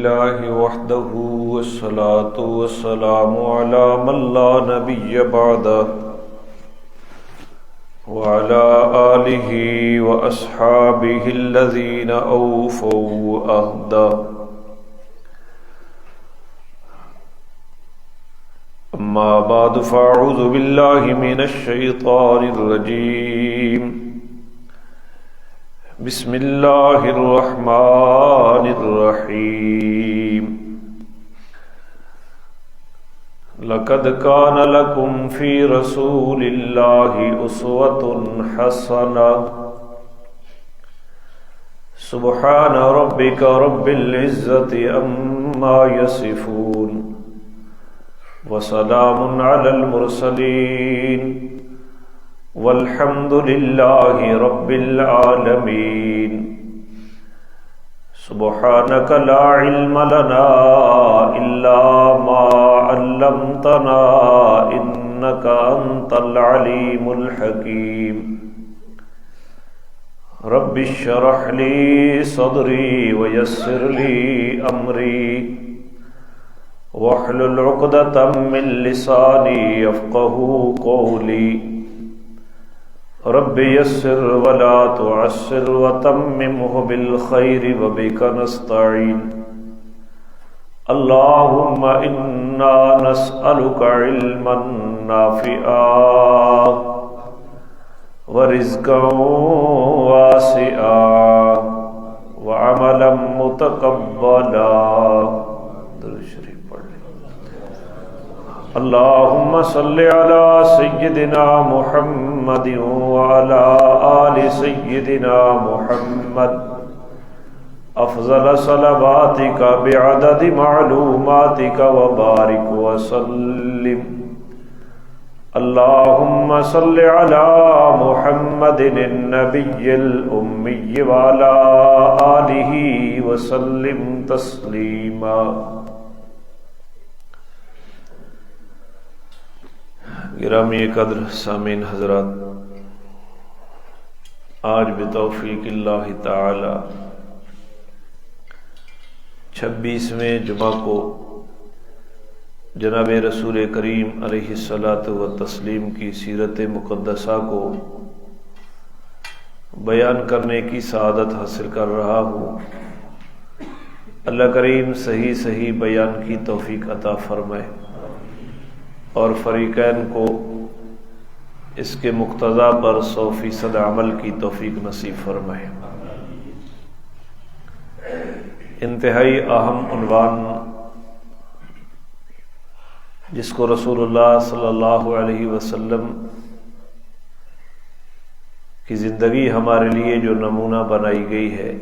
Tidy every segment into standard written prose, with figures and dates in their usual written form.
اللہ وحدہ والصلاة والسلام علی من لا نبی بعدہ وعلی آلہ واصحابہ الذین اوفوا عہدہ اما بعد فاعوذ باللہ من الشیطان الرجیم بسم اللہ الرحمن الرحیم لقد کان لکم فی رسول اللہ اسوۃ حسنہ سبحان ربک رب العزۃ عما یصفون وسلام علی المرسلین والحمد للہ رب العالمین سبحانک لا علم لنا الا ما علمتنا انک انت العلیم الحکیم رب اشرح لی صدری ویسر لی امری واحلل عقدۃ من لسانی یفقہوا قولی رب یسر ولا تعسر وتممه بالخیر وبک نستعین اللہم انا نسألک علما نافعا ورزقا واسعا وعملا متقبلا درود شریف پڑھ لیں اللہم صلی علی سیدنا محمد وعلی آل سیدنا محمد افضل صلواتک بعدد معلوماتک وبارک وسلم اللہم صلی علی محمد النبی الامی وعلی آلہ وسلم تسلیما گرامی قدر سامعین حضرات، آج بتوفیق اللہ تعالی 26ویں جمعہ کو جناب رسول کریم علیہ الصلاۃ والتسلیم کی سیرت مقدسہ کو بیان کرنے کی سعادت حاصل کر رہا ہوں۔ اللہ کریم صحیح بیان کی توفیق عطا فرمائے اور فریقین کو اس کے مقتضا پر 100% عمل کی توفیق نصیب فرمائے۔ انتہائی اہم عنوان جس کو رسول اللہ صلی اللہ علیہ وسلم کی زندگی ہمارے لیے جو نمونہ بنائی گئی ہے،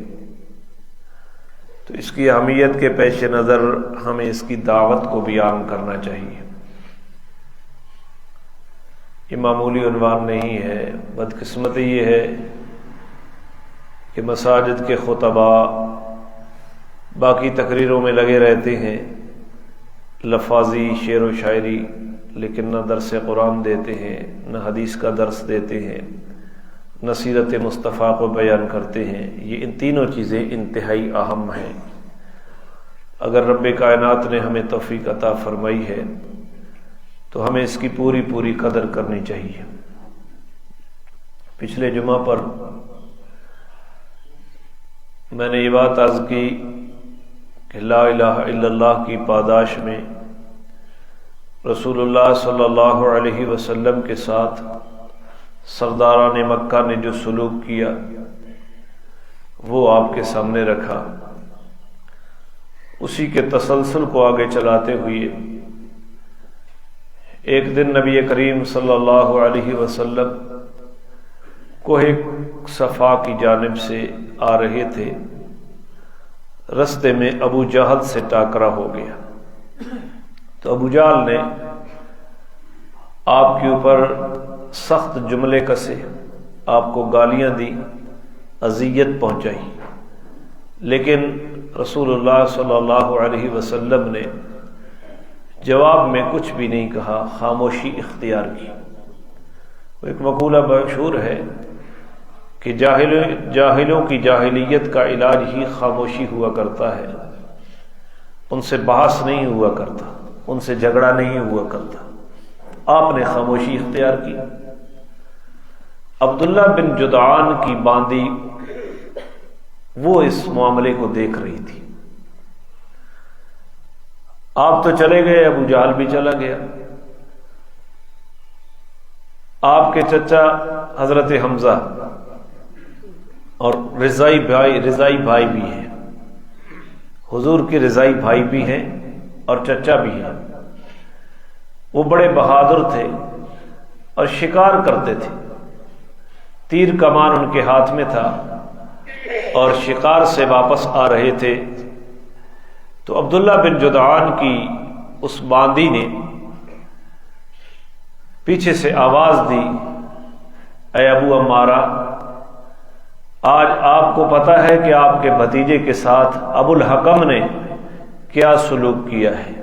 تو اس کی اہمیت کے پیش نظر ہمیں اس کی دعوت کو بیان کرنا چاہیے۔ یہ معمولی عنوان نہیں ہے۔ بدقسمتی یہ ہے کہ مساجد کے خطباء باقی تقریروں میں لگے رہتے ہیں، لفاظی شعر و شاعری، لیکن نہ درس قرآن دیتے ہیں، نہ حدیث کا درس دیتے ہیں، نہ سیرت مصطفیٰ کو بیان کرتے ہیں۔ یہ ان تینوں چیزیں انتہائی اہم ہیں۔ اگر رب کائنات نے ہمیں توفیق عطا فرمائی ہے تو ہمیں اس کی پوری قدر کرنی چاہیے۔ پچھلے جمعہ پر میں نے یہ بات عرض کی کہ لا الہ الا اللہ کی پاداش میں رسول اللہ صلی اللہ علیہ وسلم کے ساتھ سرداران مکہ نے جو سلوک کیا وہ آپ کے سامنے رکھا۔ اسی کے تسلسل کو آگے چلاتے ہوئے ایک دن نبی کریم صلی اللہ علیہ وسلم کوہ صفا کی جانب سے آ رہے تھے، رستے میں ابو جہل سے ٹاکرا ہو گیا۔ تو ابو جہل نے آپ کے اوپر سخت جملے کسے، آپ کو گالیاں دی، اذیت پہنچائی، لیکن رسول اللہ صلی اللہ علیہ وسلم نے جواب میں کچھ بھی نہیں کہا، خاموشی اختیار کی۔ وہ ایک مقولہ مشہور ہے کہ جاہلوں کی جاہلیت کا علاج ہی خاموشی ہوا کرتا ہے۔ ان سے بحث نہیں ہوا کرتا، ان سے جھگڑا نہیں ہوا کرتا، آپ نے خاموشی اختیار کی۔ عبداللہ بن جدعان کی باندی وہ اس معاملے کو دیکھ رہی تھی۔ آپ تو چلے گئے، ابو جہل بھی چلا گیا، آپ کے چچا حضرت حمزہ اور رضائی بھائی بھی ہیں، حضور کے رضائی بھائی بھی ہیں اور چچا بھی ہیں۔ وہ بڑے بہادر تھے اور شکار کرتے تھے، تیر کمان ان کے ہاتھ میں تھا اور شکار سے واپس آ رہے تھے تو عبداللہ بن جدعان کی اس باندی نے پیچھے سے آواز دی، اے ابو عمارہ، آج آپ کو پتہ ہے کہ آپ کے بھتیجے کے ساتھ ابو الحکم نے کیا سلوک کیا ہے۔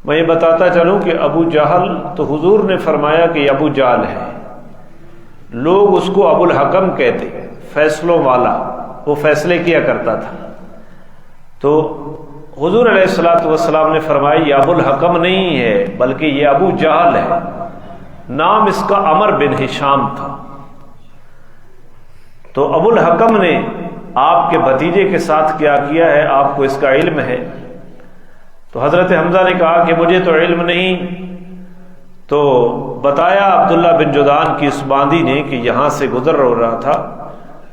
میں یہ بتاتا چلوں کہ ابو جہل تو حضور نے فرمایا کہ ابو جہل ہے، لوگ اس کو ابو الحکم کہتے، فیصلوں والا، وہ فیصلے کیا کرتا تھا۔ تو حضور علیہ الصلوۃ والسلام نے فرمایا یہ ابو الحکم نہیں ہے بلکہ یہ ابو جہل ہے، نام اس کا عمر بن ہشام تھا۔ تو ابو الحکم نے آپ کے بھتیجے کے ساتھ کیا کیا ہے، آپ کو اس کا علم ہے؟ تو حضرت حمزہ نے کہا کہ مجھے تو علم نہیں۔ تو بتایا عبداللہ بن جدعان کی اس باندی نے کہ یہاں سے گزر رہا تھا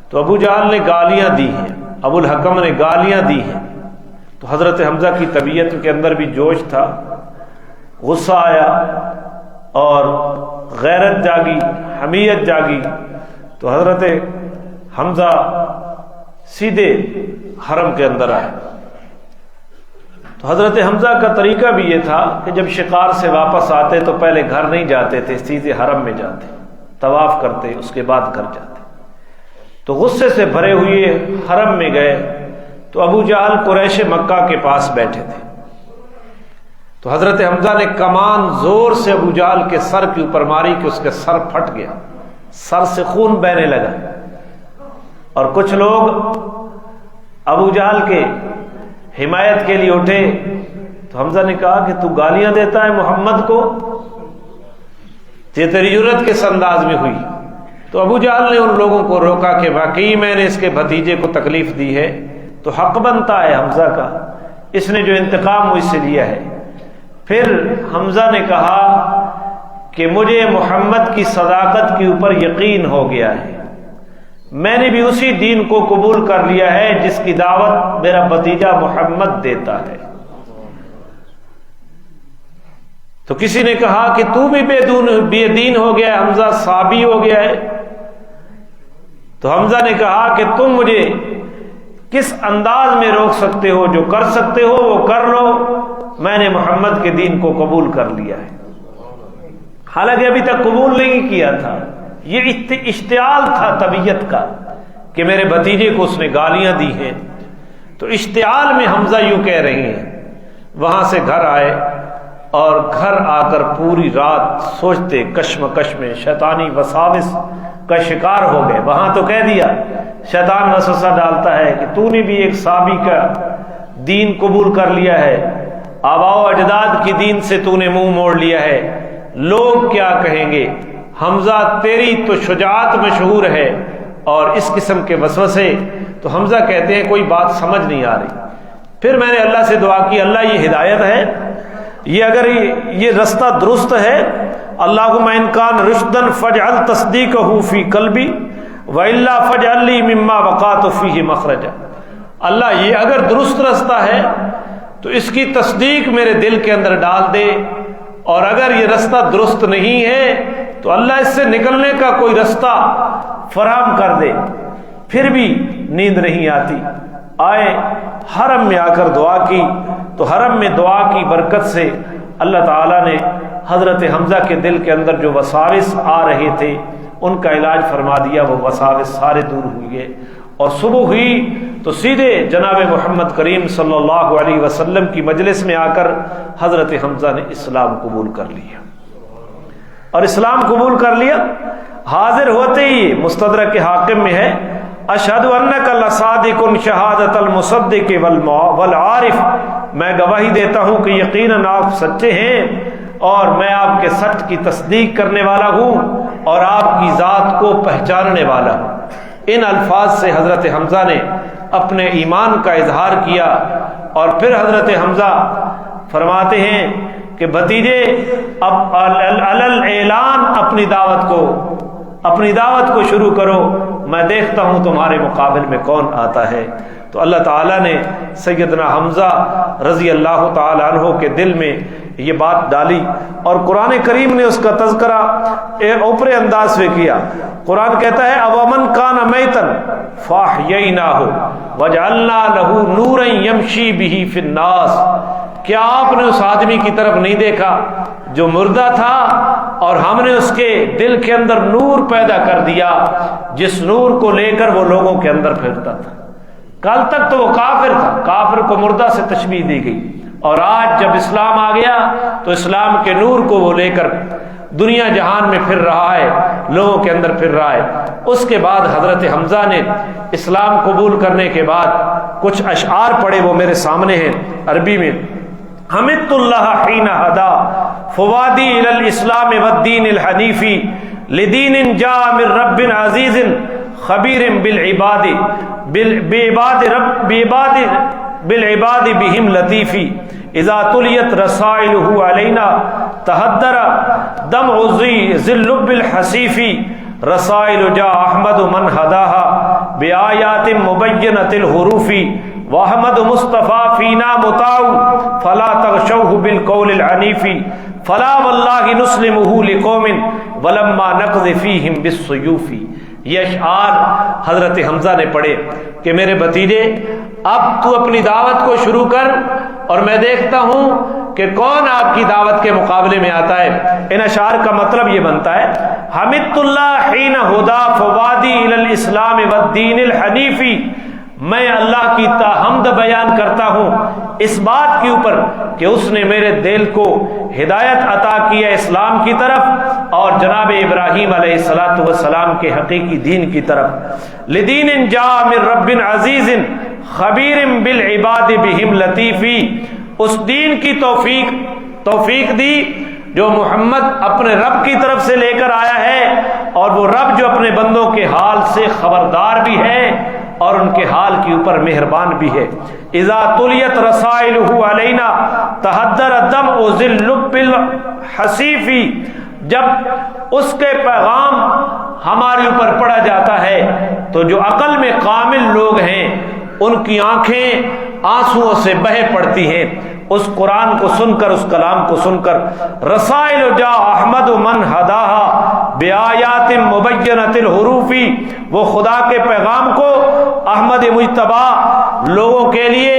تو ابو جہل نے گالیاں دی ہیں، ابو الحکم نے گالیاں دی ہیں۔ تو حضرت حمزہ کی طبیعت کے اندر بھی جوش تھا، غصہ آیا اور غیرت جاگی، حمیت جاگی۔ تو حضرت حمزہ سیدھے حرم کے اندر آئے۔ تو حضرت حمزہ کا طریقہ بھی یہ تھا کہ جب شکار سے واپس آتے تو پہلے گھر نہیں جاتے تھے، سیدھے حرم میں جاتے، طواف کرتے، اس کے بعد گھر جاتے۔ تو غصے سے بھرے ہوئے حرم میں گئے تو ابو جہل قریش مکہ کے پاس بیٹھے تھے۔ تو حضرت حمزہ نے کمان زور سے ابو جہل کے سر کے اوپر ماری کہ اس کا سر پھٹ گیا، سر سے خون بہنے لگا۔ اور کچھ لوگ ابو جہل کے حمایت کے لیے اٹھے تو حمزہ نے کہا کہ تو گالیاں دیتا ہے محمد کو، یہ تیری جرأت کس انداز میں ہوئی؟ تو ابو جہل نے ان لوگوں کو روکا کہ واقعی میں نے اس کے بھتیجے کو تکلیف دی ہے تو حق بنتا ہے حمزہ کا، اس نے جو انتقام مجھ سے لیا ہے۔ پھر حمزہ نے کہا کہ مجھے محمد کی صداقت کے اوپر یقین ہو گیا ہے، میں نے بھی اسی دین کو قبول کر لیا ہے جس کی دعوت میرا بھتیجا محمد دیتا ہے۔ تو کسی نے کہا کہ تو بھی بے دین ہو گیا ہے، حمزہ صابی ہو گیا ہے۔ تو حمزہ نے کہا کہ تم مجھے کس انداز میں روک سکتے ہو؟ جو کر سکتے ہو وہ کر لو، میں نے محمد کے دین کو قبول کر لیا ہے۔ حالانکہ ابھی تک قبول نہیں کیا تھا، یہ اشتعال تھا طبیعت کا کہ میرے بھتیجے کو اس نے گالیاں دی ہیں۔ تو اشتعال میں حمزہ یوں کہہ رہے ہیں۔ وہاں سے گھر آئے اور گھر آ کر پوری رات سوچتے، کشمکش میں شیطانی وساوس کا شکار ہو گئے۔ وہاں تو کہہ دیا، شیطان وسوسہ ڈالتا ہے کہ تو نے بھی ایک صحابی کا دین قبول کر لیا ہے، آباء و اجداد کی دین سے تو نے منہ موڑ لیا ہے، لوگ کیا کہیں گے؟ حمزہ تیری تو شجاعت مشہور ہے، اور اس قسم کے وسوسے۔ تو حمزہ کہتے ہیں کوئی بات سمجھ نہیں آ رہی۔ پھر میں نے اللہ سے دعا کی، اللہ یہ ہدایت ہے، یہ اگر یہ رستہ درست ہے، اللہم ان کان رشدن فاجعل تصدیقہ فی قلبی والا فاجعل لی مما وقعت فیہ مخرجا۔ اللہ یہ اگر درست رستہ ہے تو اس کی تصدیق میرے دل کے اندر ڈال دے، اور اگر یہ رستہ درست نہیں ہے تو اللہ اس سے نکلنے کا کوئی رستہ فراہم کر دے۔ پھر بھی نیند نہیں آتی، آئے حرم میں آ کر دعا کی، تو حرم میں دعا کی برکت سے اللہ تعالیٰ نے حضرت حمزہ کے دل کے اندر جو وساوس آ رہے تھے ان کا علاج فرما دیا، وہ وساوس سارے دور ہوئے۔ اور صبح ہوئی تو سیدھے جناب محمد کریم صلی اللہ علیہ وسلم کی مجلس میں آ کر حضرت حمزہ نے اسلام قبول کر لیا۔ اور اسلام قبول کر لیا، حاضر ہوتے ہی مستدرک حاکم میں ہے، اشہد انک لصادق شہادت المصدق والعارف، میں گواہی دیتا ہوں کہ یقیناً آپ سچے ہیں اور میں آپ کے سچ کی تصدیق کرنے والا ہوں اور آپ کی ذات کو پہچاننے والا ہوں۔ ان الفاظ سے حضرت حمزہ نے اپنے ایمان کا اظہار کیا، اور پھر حضرت حمزہ فرماتے ہیں کہ بھتیجے اب اعلان اپنی دعوت کو شروع کرو، میں دیکھتا ہوں تمہارے مقابل میں کون آتا ہے۔ تو اللہ تعالیٰ نے سیدنا حمزہ رضی اللہ تعالی عنہ کے دل میں یہ بات ڈالی، اور قرآن کریم نے اس کا تذکرہ اوپر انداز میں کیا۔ قرآن کہتا ہے اومن کان میتا فاحییناہ وجعلنا لہ نورا یمشی بہ فی الناس، کیا آپ نے اس آدمی کی طرف نہیں دیکھا جو مردہ تھا اور ہم نے اس کے دل کے اندر نور پیدا کر دیا، جس نور کو لے کر وہ لوگوں کے اندر پھرتا تھا۔ کل تک تو وہ کافر تھا، کافر کو مردہ سے تشبیہ دی گئی، اور آج جب اسلام آ گیا تو اسلام کے نور کو وہ لے کر دنیا جہان میں پھر رہا ہے، لوگوں کے اندر پھر رہا ہے۔ اس کے بعد حضرت حمزہ نے اسلام قبول کرنے کے بعد کچھ اشعار پڑھے، وہ میرے سامنے ہیں عربی میں۔ حمدت اللہ حین ہدا فوادی الی الاسلام والدین الحنیفی لدین جاء من رب عزیز خبیر بالعباد بہم لطیفی اذا تلیت رسائلہ علینا تحدر دمع ذی اللب الحسیفی رسائل جاء احمد من ہداہا بآیات مبینۃ الحروف واحمد مصطفیٰ فینا مطاع فلا تغشوہ بالقول العنیف فلا واللہ نسلمہ لقوم ولما نقض فیہم بالسیوف۔ یہ اشعار حضرت حمزہ نے پڑھے کہ میرے بھتیجے اب تو اپنی دعوت کو شروع کر، اور میں دیکھتا ہوں کہ کون آپ کی دعوت کے مقابلے میں آتا ہے۔ ان اشعار کا مطلب یہ بنتا ہے حمدت اللہ حین ہدا فوادی الی الاسلام والدین الحنیفی، میں اللہ کی حمد بیان کرتا ہوں اس بات کے اوپر کہ اس نے میرے دل کو ہدایت عطا کی ہے اسلام کی طرف اور جناب ابراہیم علیہ الصلوۃ والسلام کے حقیقی دین کی طرف۔ لدین جاء من رب عزیز خبیر بالعباد بہم لطیفی، اس دین کی توفیق دی جو محمد اپنے رب کی طرف سے لے کر آیا ہے، اور وہ رب جو اپنے بندوں کے حال سے خبردار بھی ہے اور ان کے حال کے اوپر مہربان بھی ہے۔ اذا تلیت رسائلہ علینا تحدر دمع ذی اللب الحسیف، جب اس کے پیغام ہمارے اوپر پڑا جاتا ہے تو جو عقل میں کامل لوگ ہیں ان کی آنکھیں آنسوؤں سے بہہ پڑتی ہیں اس قرآن کو سن کر، اس کلام کو سن کر۔ رسائل جا احمد من ہداہا بآیات مبینۃ الحروف، وہ خدا کے پیغام کو احمد مجتبی لوگوں کے لیے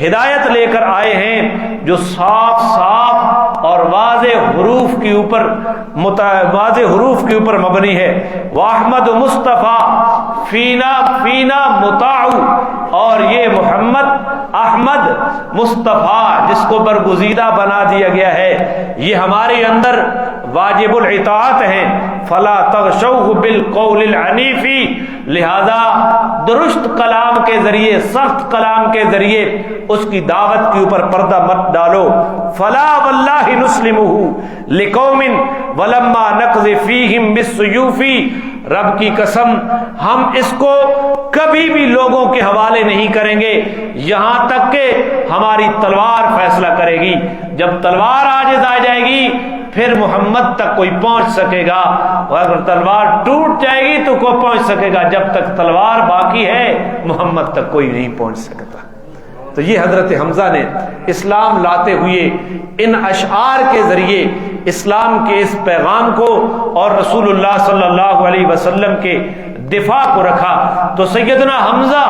ہدایت لے کر آئے ہیں جو صاف صاف اور واضح حروف کے اوپر مبنی ہے۔ واحمد مصطفیٰ فینا مطاع، اور یہ محمد احمد مصطفیٰ جس کو برگزیدہ بنا دیا گیا ہے، یہ ہمارے اندر واجب الاطاعت ہیں۔ فلا تغشوہ بالقول العنیف، لہذا درست کلام کے ذریعے، سخت کلام کے ذریعے اس کی دعوت کے اوپر پردہ مت ڈالو۔ فلا واللہ نسلمہ لقوم ولما نقض فیہم بالسیوف، رب کی قسم ہم اس کو کبھی بھی لوگوں کے حوالے نہیں کریں گے یہاں تک کہ ہماری تلوار فیصلہ کرے گی۔ جب تلوار عاجز آ جائے گی پھر محمد تک کوئی پہنچ سکے گا، اور اگر تلوار ٹوٹ جائے گی تو کوئی پہنچ سکے گا، جب تک تلوار باقی ہے محمد تک کوئی نہیں پہنچ سکتا۔ تو یہ حضرت حمزہ نے اسلام لاتے ہوئے ان اشعار کے ذریعے اسلام کے اس پیغام کو اور رسول اللہ صلی اللہ علیہ وسلم کے دفاع کو رکھا۔ تو سیدنا حمزہ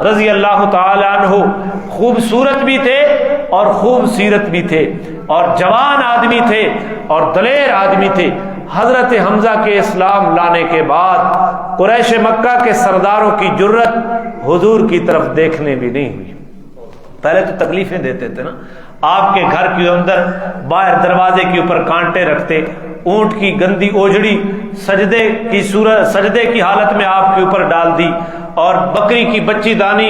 رضی اللہ تعالی عنہ خوبصورت بھی تھے اور خوب سیرت بھی تھے، اور جوان آدمی تھے اور دلیر آدمی تھے۔ حضرت حمزہ کے اسلام لانے کے بعد قریش مکہ کے سرداروں کی جرت حضور کی طرف دیکھنے بھی نہیں ہوئی۔ پہلے تو تکلیفیں دیتے تھے نا، آپ کے گھر کے اندر باہر دروازے کے اوپر کانٹے رکھتے، اونٹ کی گندی اوجڑی سجدے کی حالت میں آپ کے اوپر ڈال دی، اور بکری کی بچی دانی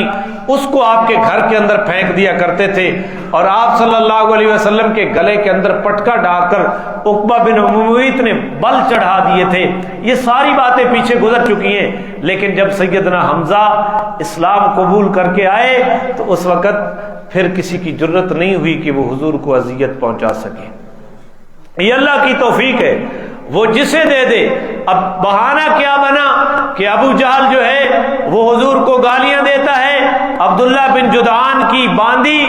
اس کو آپ کے گھر کے اندر پھینک دیا کرتے تھے، اور آپ صلی اللہ علیہ وسلم کے گلے کے اندر پٹکا ڈال کر عقبہ بن معیط نے بل چڑھا دیے تھے۔ یہ ساری باتیں پیچھے گزر چکی ہیں، لیکن جب سیدنا حمزہ اسلام قبول کر کے آئے تو اس وقت پھر کسی کی جرت نہیں ہوئی کہ وہ حضور کو اذیت پہنچا سکے۔ یہ اللہ کی توفیق ہے، وہ جسے دے دے۔ اب بہانہ کیا بنا کہ ابو جہل جو ہے وہ حضور کو گالیاں دیتا ہے، عبداللہ بن جدعان کی باندی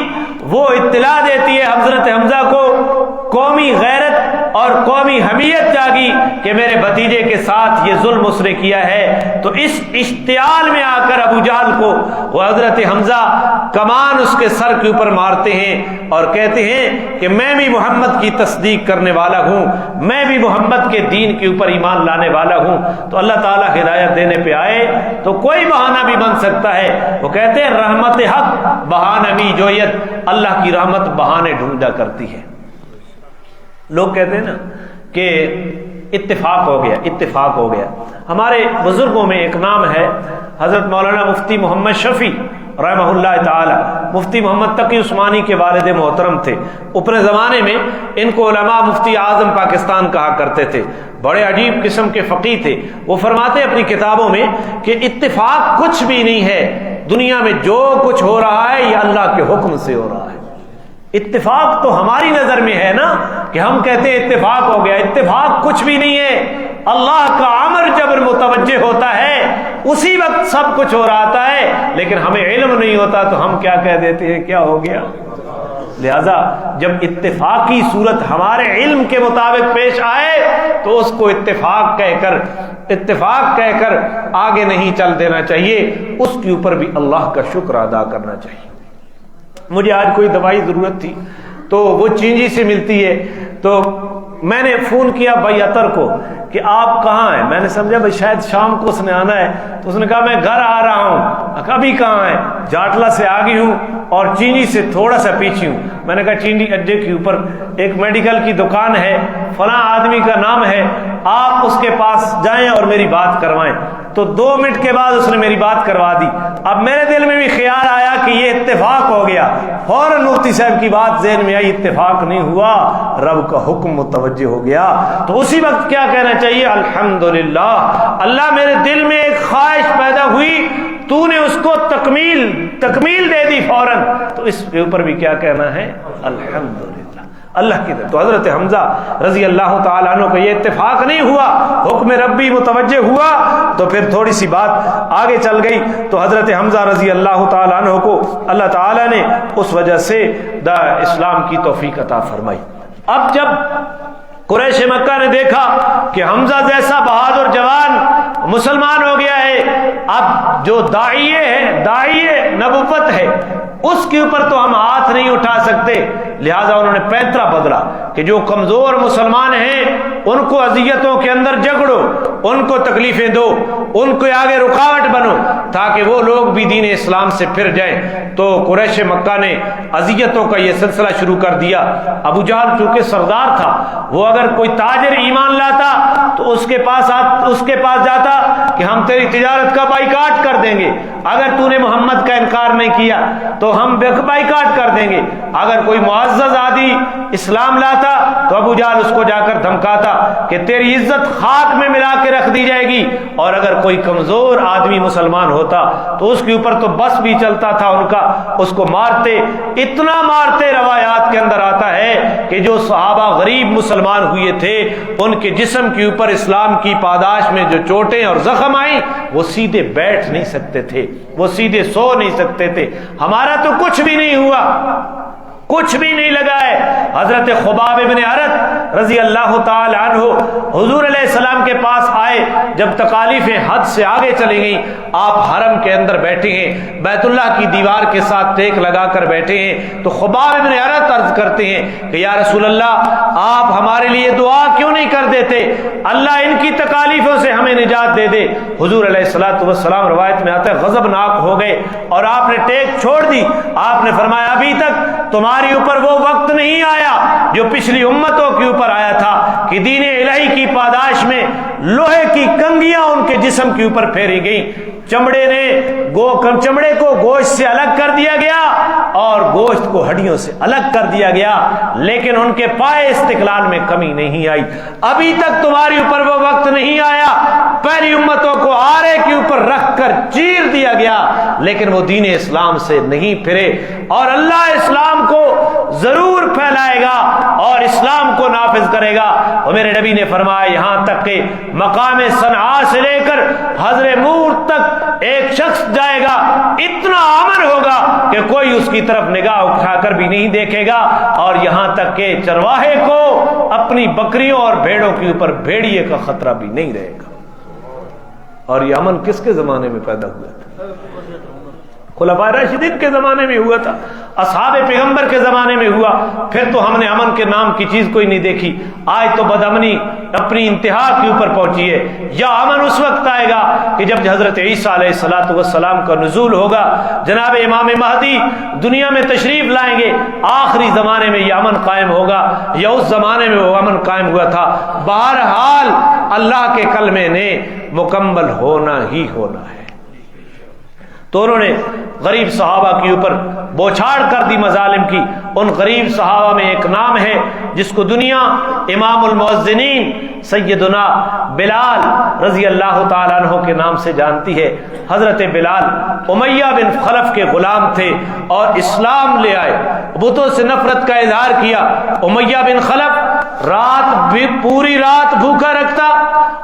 وہ اطلاع دیتی ہے حضرت حمزہ کو، قومی غیرت اور قومی حمیت جاگی کہ میرے بھتیجے کے ساتھ یہ ظلم اس نے کیا ہے، تو اس اشتعال میں آ کر ابو جہل کو وہ حضرت حمزہ کمان اس کے سر کے اوپر مارتے ہیں اور کہتے ہیں کہ میں بھی محمد کی تصدیق کرنے والا ہوں، میں بھی محمد کے دین کے اوپر ایمان لانے والا ہوں۔ تو اللہ تعالیٰ ہدایت دینے پہ آئے تو کوئی بہانہ بھی بن سکتا ہے۔ وہ کہتے ہیں رحمت حق بہانہ می جویت، اللہ کی رحمت بہانے ڈھونڈا کرتی ہے۔ لوگ کہتے ہیں نا کہ اتفاق ہو گیا، اتفاق ہو گیا۔ ہمارے بزرگوں میں ایک نام ہے حضرت مولانا مفتی محمد شفیع رحمہ اللہ تعالی، مفتی محمد تقی عثمانی کے والد محترم تھے۔ اپنے زمانے میں ان کو علماء مفتی اعظم پاکستان کہا کرتے تھے، بڑے عجیب قسم کے فقیہ تھے۔ وہ فرماتے اپنی کتابوں میں کہ اتفاق کچھ بھی نہیں ہے، دنیا میں جو کچھ ہو رہا ہے یہ اللہ کے حکم سے ہو رہا ہے۔ اتفاق تو ہماری نظر میں ہے نا کہ ہم کہتے ہیں اتفاق ہو گیا، اتفاق کچھ بھی نہیں ہے۔ اللہ کا امر جب متوجہ ہوتا ہے اسی وقت سب کچھ ہو رہا ہے، لیکن ہمیں علم نہیں ہوتا تو ہم کیا کہہ دیتے ہیں کیا ہو گیا۔ لہذا جب اتفاقی صورت ہمارے علم کے مطابق پیش آئے تو اس کو اتفاق کہہ کر آگے نہیں چل دینا چاہیے، اس کے اوپر بھی اللہ کا شکر ادا کرنا چاہیے۔ مجھے آج کوئی دوائی ضرورت تھی تو وہ چینجی سے ملتی ہے، تو میں نے فون کیا بھائی عطر کو کہ آپ کہاں ہیں؟ میں نے سمجھا بھائی شاید شام کو اس نے آنا ہے، تو اس نے کہا میں گھر آ رہا ہوں۔ ابھی کہاں ہے؟ جاٹلا سے آگے ہوں اور چینی سے تھوڑا سا پیچھے ہوں۔ میں نے کہا چینی اڈے کے اوپر ایک میڈیکل کی دکان ہے، فلاں آدمی کا نام ہے، آپ اس کے پاس جائیں اور میری بات کروائیں۔ تو 2 منٹ کے بعد اس نے میری بات کروا دی۔ اب میرے دل میں بھی خیال آیا کہ یہ اتفاق ہو گیا، فوراً مفتی صاحب کی بات ذہن میں آئی، اتفاق نہیں ہوا، رب کا حکم متوجہ ہو گیا۔ تو اسی وقت کیا کہنا چاہیے؟ الحمدللہ، اللہ میرے دل میں ایک خواہش پیدا ہوئی، تو نے اس کو تکمیل دے دی فوراً، تو اس کے اوپر بھی کیا کہنا ہے؟ الحمدللہ، اللہ کی طرف۔ تو حضرت حمزہ رضی اللہ تعالیٰ عنہ کو یہ اتفاق نہیں ہوا، حکم ربی متوجہ ہوا، تو پھر تھوڑی سی بات آگے چل گئی، تو حضرت حمزہ رضی اللہ تعالیٰ عنہ کو اللہ تعالیٰ نے اس وجہ سے اسلام کی توفیق عطا فرمائی۔ اب جب قریش مکہ نے دیکھا کہ حمزہ جیسا بہادر جوان مسلمان ہو گیا ہے، اب جو داعیے نبوت ہے اس کے اوپر تو ہم ہاتھ نہیں اٹھا سکتے، لہذا انہوں نے پیترا بدلا کہ جو کمزور مسلمان ہیں ان کو اذیتوں کے اندر جگڑو، ان کو تکلیفیں دو، ان کو آگے رکاوٹ بنو تاکہ وہ لوگ بھی دین اسلام سے پھر جائیں۔ تو قریش مکہ نے اذیتوں کا یہ سلسلہ شروع کر دیا۔ ابو جہل چونکہ سردار تھا، وہ اگر کوئی تاجر ایمان لاتا تو اس کے پاس جاتا کہ ہم تیری تجارت کا بائیکاٹ کر دیں گے، اگر تو نے محمد کا انکار نہیں کیا تو ہم بائیکاٹ کر دیں گے۔ اگر کوئی معزز آدمی اسلام لاتا تو ابو جہل اس کو جا کر دھمکاتا کہ تیری عزت خاک میں ملا کے رکھ دی جائے گی، اور اگر کوئی کمزور آدمی مسلمان ہوتا تو اس کے اوپر تو بس بھی چلتا تھا ان کا، اس کو مارتے، اتنا مارتے، روایات کے اندر آتا ہے کہ جو صحابہ غریب مسلمان ہوئے تھے ان کے جسم کے اوپر اسلام کی پاداش میں جو چوٹیں اور زخم آئیں وہ سیدھے بیٹھ نہیں سکتے تھے، وہ سیدھے سو نہیں سکتے تھے۔ ہمارا تو کچھ بھی نہیں ہوا، کچھ بھی نہیں لگا ہے۔ حضرت خباب ابن عرت رضی اللہ تعالی عنہ حضور علیہ السلام کے پاس آئے، جب تکالیفیں حد سے آگے چلی گئیں، آپ حرم کے اندر بیٹھے ہیں، بیت اللہ کی دیوار کے ساتھ ٹیک لگا کر بیٹھے ہیں، تو خباب ابن عرت عرض کرتے ہیں کہ یا رسول اللہ آپ ہمارے لیے دعا کیوں نہیں کر دیتے، اللہ ان کی تکالیفوں سے ہمیں نجات دے دے۔ حضور علیہ السلام روایت میں آتا ہے غضبناک ہو گئے اور آپ نے ٹیک چھوڑ دی۔ آپ نے فرمایا ابھی تک تمہاری اوپر وہ وقت نہیں آیا جو پچھلی امتوں کے اوپر آیا تھا کہ دین الہی کی پاداش میں لوہے کی کنگیاں ان کے جسم کے اوپر پھیری گئیں، چمڑے کو گوشت سے الگ کر دیا گیا اور گوشت کو ہڈیوں سے الگ کر دیا گیا، لیکن ان کے پائے استقلال میں کمی نہیں آئی۔ ابھی تک تمہاری اوپر وہ وقت نہیں آیا، پہلی امتوں کو آرے کے اوپر رکھ کر چیر دیا گیا لیکن وہ دین اسلام سے نہیں پھرے، اور اللہ اسلام کو ضرور پھیلائے گا اور اسلام کو نافذ کرے گا۔ اور میرے نبی نے فرمایا یہاں تک کہ مقام صنعاء سے لے کر حضر مور تک ایک شخص جائے گا، اتنا امن ہوگا کہ کوئی اس کی طرف نگاہ اٹھا کر بھی نہیں دیکھے گا، اور یہاں تک کہ چرواہے کو اپنی بکریوں اور بھیڑوں کے اوپر بھیڑیے کا خطرہ بھی نہیں رہے گا۔ اور یہ امن کس کے زمانے میں پیدا ہوا تھا؟ خلفائے راشدین کے زمانے میں ہوا تھا، اصحاب پیغمبر کے زمانے میں ہوا، پھر تو ہم نے امن کے نام کی چیز کوئی نہیں دیکھی۔ آج تو بدامنی اپنی انتہا کے اوپر پہنچی ہے۔ یا امن اس وقت آئے گا کہ جب حضرت عیسیٰ علیہ السلام کا نزول ہوگا، جناب امام مہدی دنیا میں تشریف لائیں گے، آخری زمانے میں یہ امن قائم ہوگا یا اس زمانے میں وہ امن قائم ہوا تھا۔ بہرحال اللہ کے کلمے نے مکمل ہونا ہی ہونا ہے۔ تو انہوں نے غریب صحابہ کے اوپر بوچھاڑ کر دی مظالم کی۔ ان غریب صحابہ میں ایک نام ہے جس کو دنیا امام المؤذنین سیدنا بلال رضی اللہ تعالیٰ عنہ کے نام سے جانتی ہے۔ حضرت بلال امیہ بن خلف کے غلام تھے اور اسلام لے آئے، بتوں سے نفرت کا اظہار کیا۔ امیہ بن خلف پوری رات بھوکا رکھتا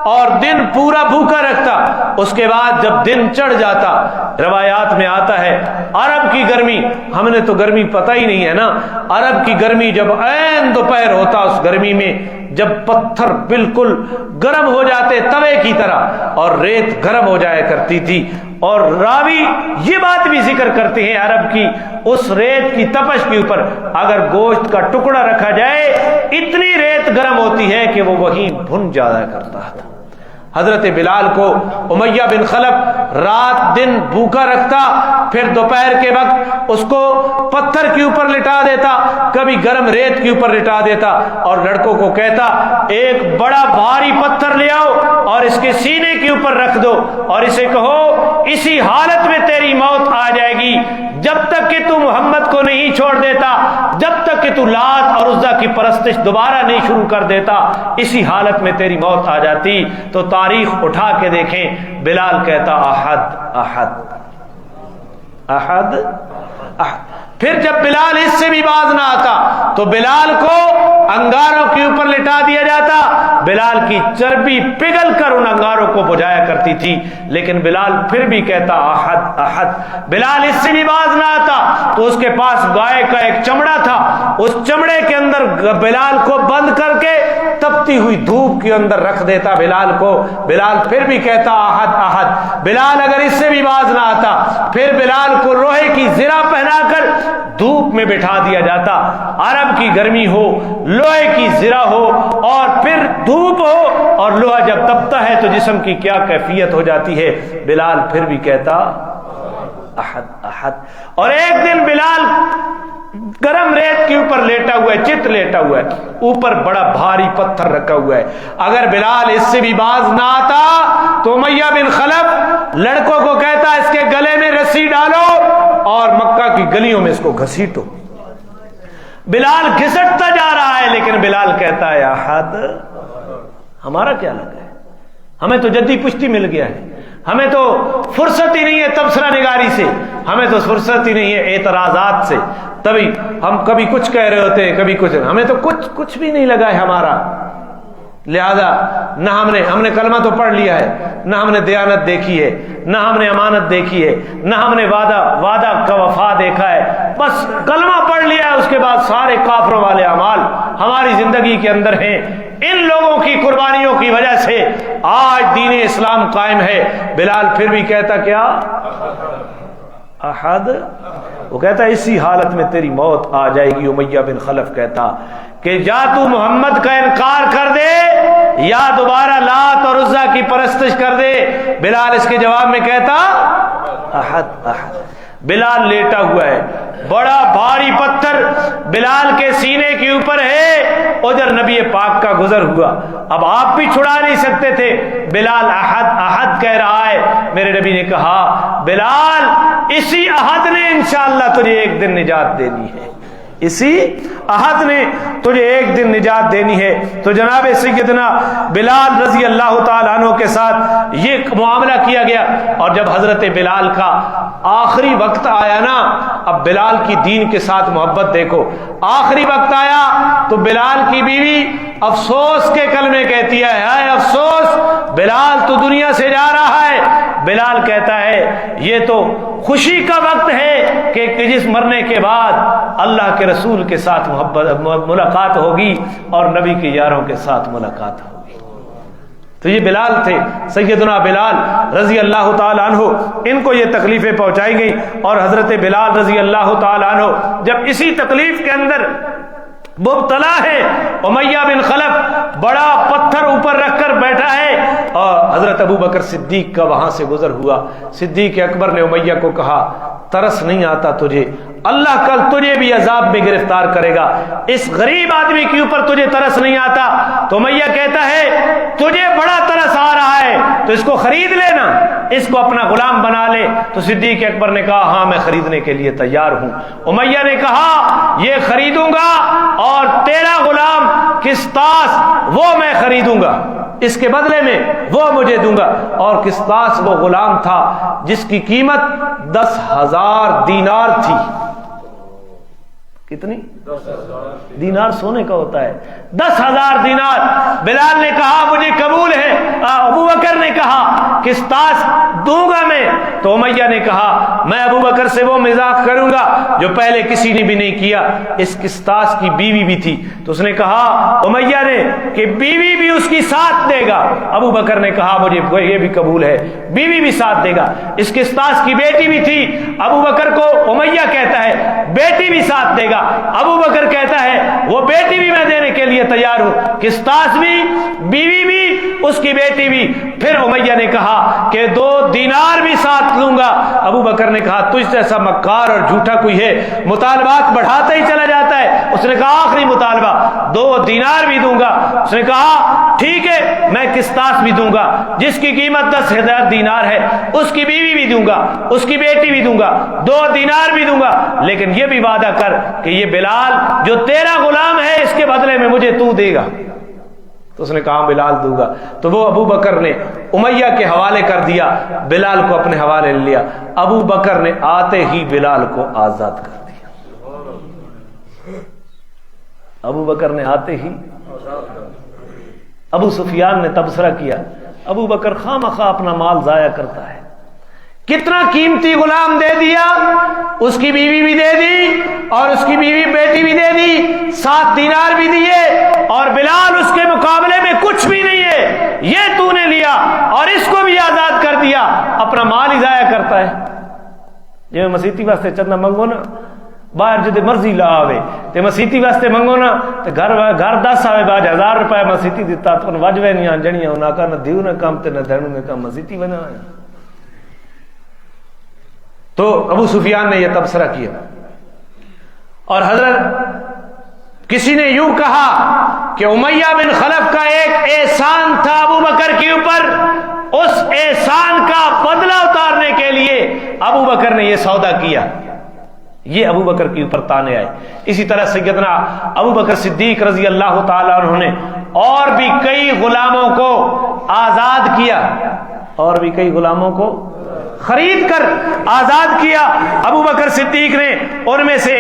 اور دن پورا بھوکا رکھتا، اس کے بعد جب دن چڑھ جاتا، روایات میں آتا ہے عرب کی گرمی، ہم نے تو گرمی پتہ ہی نہیں ہے نا، عرب کی گرمی جب عین دوپہر ہوتا، اس گرمی میں جب پتھر بالکل گرم ہو جاتے توے کی طرح اور ریت گرم ہو جایا کرتی تھی، اور راوی یہ بات بھی ذکر کرتے ہیں عرب کی، اس ریت کی تپش کے اوپر اگر گوشت کا ٹکڑا رکھا جائے اتنی ریت گرم ہوتی ہے کہ وہ وہیں بھن جایا کرتا تھا۔ حضرت بلال کو امیہ بن خلف رات دن بھوکا رکھتا، پھر دوپہر کے وقت اس کو پتھر کے اوپر لٹا دیتا، کبھی گرم ریت کے اوپر لٹا دیتا، اور لڑکوں کو کہتا ایک بڑا بھاری پتھر لے آؤ اور اس کے سینے کے اوپر رکھ دو اور اسے کہو اسی حالت میں تیری موت آ جائے گی جب تک کہ تو محمد کو نہیں چھوڑ دیتا، جب تک کہ تو لات اور عزا کی پرستش دوبارہ نہیں شروع کر دیتا، اسی حالت میں تیری موت آ جاتی۔ تو تاریخ اٹھا کے دیکھیں، بلال کہتا احد احد احد احد۔ پھر جب بلال اس سے بھی باز نہ آتا تو بلال کو انگاروں کے اوپر لٹا دیا جاتا، بلال کی چربی پگھل کر ان انگاروں کو بجھایا کرتی تھی، لیکن بلال پھر بھی کہتا احد احد۔ بلال اس سے بھی باز نہ آتا تو اس کے پاس گائے کا ایک چمڑا تھا، اس چمڑے کے اندر بلال کو بند کر کے تپتی ہوئی دھوپ کے اندر رکھ دیتا بلال کو، بلال پھر بھی کہتا احد احد۔ بلال اگر اس سے بھی باز نہ آتا پھر بلال کو لوہے کی زرہ پہنا کر دھوپ میں بٹھا دیا جاتا، عرب کی گرمی ہو، لوہے کی زرہ ہو اور پھر دھوپ ہو، اور لوہا جب تپتا ہے تو جسم کی کیا کیفیت ہو جاتی ہے، بلال پھر بھی کہتا احد احد۔ اور ایک دن بلال گرم ریت کے اوپر لیٹا ہوا ہے، چت لیٹا ہوا ہے، اوپر بڑا بھاری پتھر رکھا ہوا ہے، اگر بلال اس سے بھی باز نہ آتا تو امیہ بن خلف لڑکوں کو کہتا اس کے گلے میں رسی ڈالو اور مکہ کی گلیوں میں اس کو گھسیٹو۔ بلال گھسٹتا جا رہا ہے لیکن بلال کہتا ہے احد۔ ہمارا کیا لگا ہے، ہمیں تو جدی پشتی مل گیا ہے، ہمیں تو فرصت ہی نہیں ہے تبصرہ نگاری سے، ہمیں تو فرصت ہی نہیں ہے اعتراضات سے، تبھی ہم کبھی کچھ کہہ رہے ہوتے ہیں کبھی کچھ، ہمیں تو کچھ بھی نہیں لگا ہے ہمارا، لہذا نہ ہم نے کلمہ تو پڑھ لیا ہے، نہ ہم نے دیانت دیکھی ہے، نہ ہم نے امانت دیکھی ہے، نہ ہم نے وعدہ کا وفا دیکھا ہے، بس کلمہ پڑھ لیا ہے، اس کے بعد سارے کافروں والے اعمال ہماری زندگی کے اندر ہیں۔ ان لوگوں کی قربانیوں کی وجہ سے آج دین اسلام قائم ہے۔ بلال پھر بھی کہتا کیا احد، وہ کہتا اسی حالت میں تیری موت آ جائے گی۔ امیہ بن خلف کہتا کہ یا تو محمد کا انکار کر دے یا دوبارہ لات اور عزا کی پرستش کر دے۔ بلال اس کے جواب میں کہتا احد احد۔ بلال لیٹا ہوا ہے، بڑا بھاری پتھر بلال کے سینے کے اوپر ہے، ادھر نبی پاک کا گزر ہوا۔ اب آپ بھی چھڑا نہیں سکتے تھے۔ بلال احد احد کہہ رہا ہے، میرے نبی نے کہا بلال اسی احد نے انشاءاللہ تجھے ایک دن نجات دینی ہے، اسی احد نے تجھے ایک دن نجات دینی ہے۔ تو جناب سیدنا بلال رضی اللہ تعالیٰ عنہ کے ساتھ یہ معاملہ کیا گیا۔ اور جب حضرت بلال کا آخری وقت آیا نا، اب بلال کی دین کے ساتھ محبت دیکھو، آخری وقت آیا تو بلال کی بیوی افسوس کے کلمے کہتی ہے، ہائے افسوس بلال تو دنیا سے جا رہا ہے۔ بلال کہتا ہے یہ تو خوشی کا وقت ہے کہ جس مرنے کے بعد اللہ کے رسول کے ساتھ ملاقات ہوگی اور نبی کے یاروں کے ساتھ ملاقات ہوگی۔ تو یہ بلال تھے، سیدنا بلال رضی اللہ تعالیٰ عنہ، ان کو یہ تکلیفیں پہنچائی گئی۔ اور حضرت بلال رضی اللہ تعالیٰ عنہ جب اسی تکلیف کے اندر مبتلا ہے، امیہ بن خلف بڑا پتھر اوپر رکھ کر بیٹھا ہے، اور حضرت ابو بکر صدیق کا وہاں سے گزر ہوا۔ صدیق اکبر نے امیہ کو کہا ترس نہیں آتا تجھے؟ اللہ کل تجھے بھی عذاب میں گرفتار کرے گا، اس غریب آدمی کے اوپر تجھے ترس نہیں آتا؟ تو امیہ کہتا ہے تجھے بڑا ترس آ رہا ہے تو اس کو خرید لینا، اس کو اپنا غلام بنا لے۔ تو صدیق اکبر نے کہا ہاں میں خریدنے کے لیے تیار ہوں۔ امیہ نے کہا یہ خریدوں گا اور تیرا غلام قسطاس وہ میں خریدوں گا، اس کے بدلے میں وہ مجھے دوں گا۔ اور قسطاس وہ غلام تھا جس کی قیمت 10,000 دینار تھی۔ کتنی؟ 10,000 دینار سونے کا ہوتا ہے، 10,000 دینار۔ بلال نے کہا مجھے قبول ہے، ابو بکر نے کہا قسطاس دوں گا میں۔ تو امیہ نے کہا میں ابو بکر سے وہ مذاق کروں گا جو پہلے کسی نے بھی نہیں کیا۔ اس قسطاس کی بیوی بھی تھی، تو اس نے کہا امیہ نے کہ بیوی بھی اس کی ساتھ دے گا۔ ابو بکر نے کہا مجھے یہ بھی قبول ہے، بیوی بھی ساتھ دے گا۔ اس قسطاس کی بیٹی بھی تھی، ابو بکر کو امیہ کہتا ہے بیٹی بھی ساتھ دے گا۔ ابو بکر کہتا ہے وہ بیٹی بھی میں دینے کے لیے تیار ہوں، قسطاس بھی، بیوی بھی، اس کی بیٹی بھی۔ پھر امیہ نے کہا کہ 2 دینار بھی ساتھ لوں گا۔ ابو بکر نے کہا تجھ سے ایسا مکار اور جھوٹا کوئی ہے، مطالبات بڑھاتا ہی چلا جاتا ہے۔ اس نے کہا آخری مطالبہ 2 دینار بھی دوں گا۔ اس نے کہا ٹھیک ہے میں قسطاس بھی دوں گا جس کی قیمت 10,000 دینار ہے، اس کی بیوی بھی دوں گا، اس کی بیٹی بھی دوں گا، 2 دینار بھی دوں گا، لیکن یہ بھی وعدہ کر کہ یہ بلال جو تیرا غلام ہے اس کے بدلے میں مجھے تو دے گا۔ تو اس نے کہا بلال دوں گا۔ تو وہ ابو بکر نے امیہ کے حوالے کر دیا، بلال کو اپنے حوالے لے لیا۔ ابو بکر نے آتے ہی بلال کو آزاد کر دیا۔ ابو بکر نے آتے ہی، ابو سفیان نے تبصرہ کیا ابو بکر خواہ مخواہ اپنا مال ضائع کرتا ہے، کتنا قیمتی غلام دے دیا، اس کی بیوی بھی دے دی اور اس کی بیوی بیٹی بھی دے دی، 7 دینار بھی دیے، اور بلال اس کے مقابلے میں کچھ بھی نہیں ہے، یہ تو نے لیا اور اس کو بھی آزاد کر دیا، اپنا مال ہی ضائع کرتا ہے۔ جی میں مسیتی واسطے چندہ منگو نا، باہر جدے مرضی لا آوے تے مسیتی واسطے منگو نا تے گھر 10 آوے باج 1000 روپے مسیتی دیتا تو وجوے نہیں آن جنیاں انہاں کا نہ دیو نہ کام تے نہ دینوں نے کام مسیتی بنا ہے۔ تو ابو سفیان نے یہ تبصرہ کیا، اور حضرت کسی نے یوں کہا کہ امیہ بن خلف کا ایک احسان تھا ابو بکر کے اوپر، اس احسان کا بدلہ اتارنے کے لیے ابو بکر نے یہ سودا کیا۔ یہ ابو بکر کے اوپر تانے آئے۔ اسی طرح سیدنا ابو بکر صدیق رضی اللہ تعالیٰ عنہ نے اور بھی کئی غلاموں کو آزاد کیا، اور بھی کئی غلاموں کو خرید کر آزاد کیا۔ ابو بکر صدیق نے ان میں سے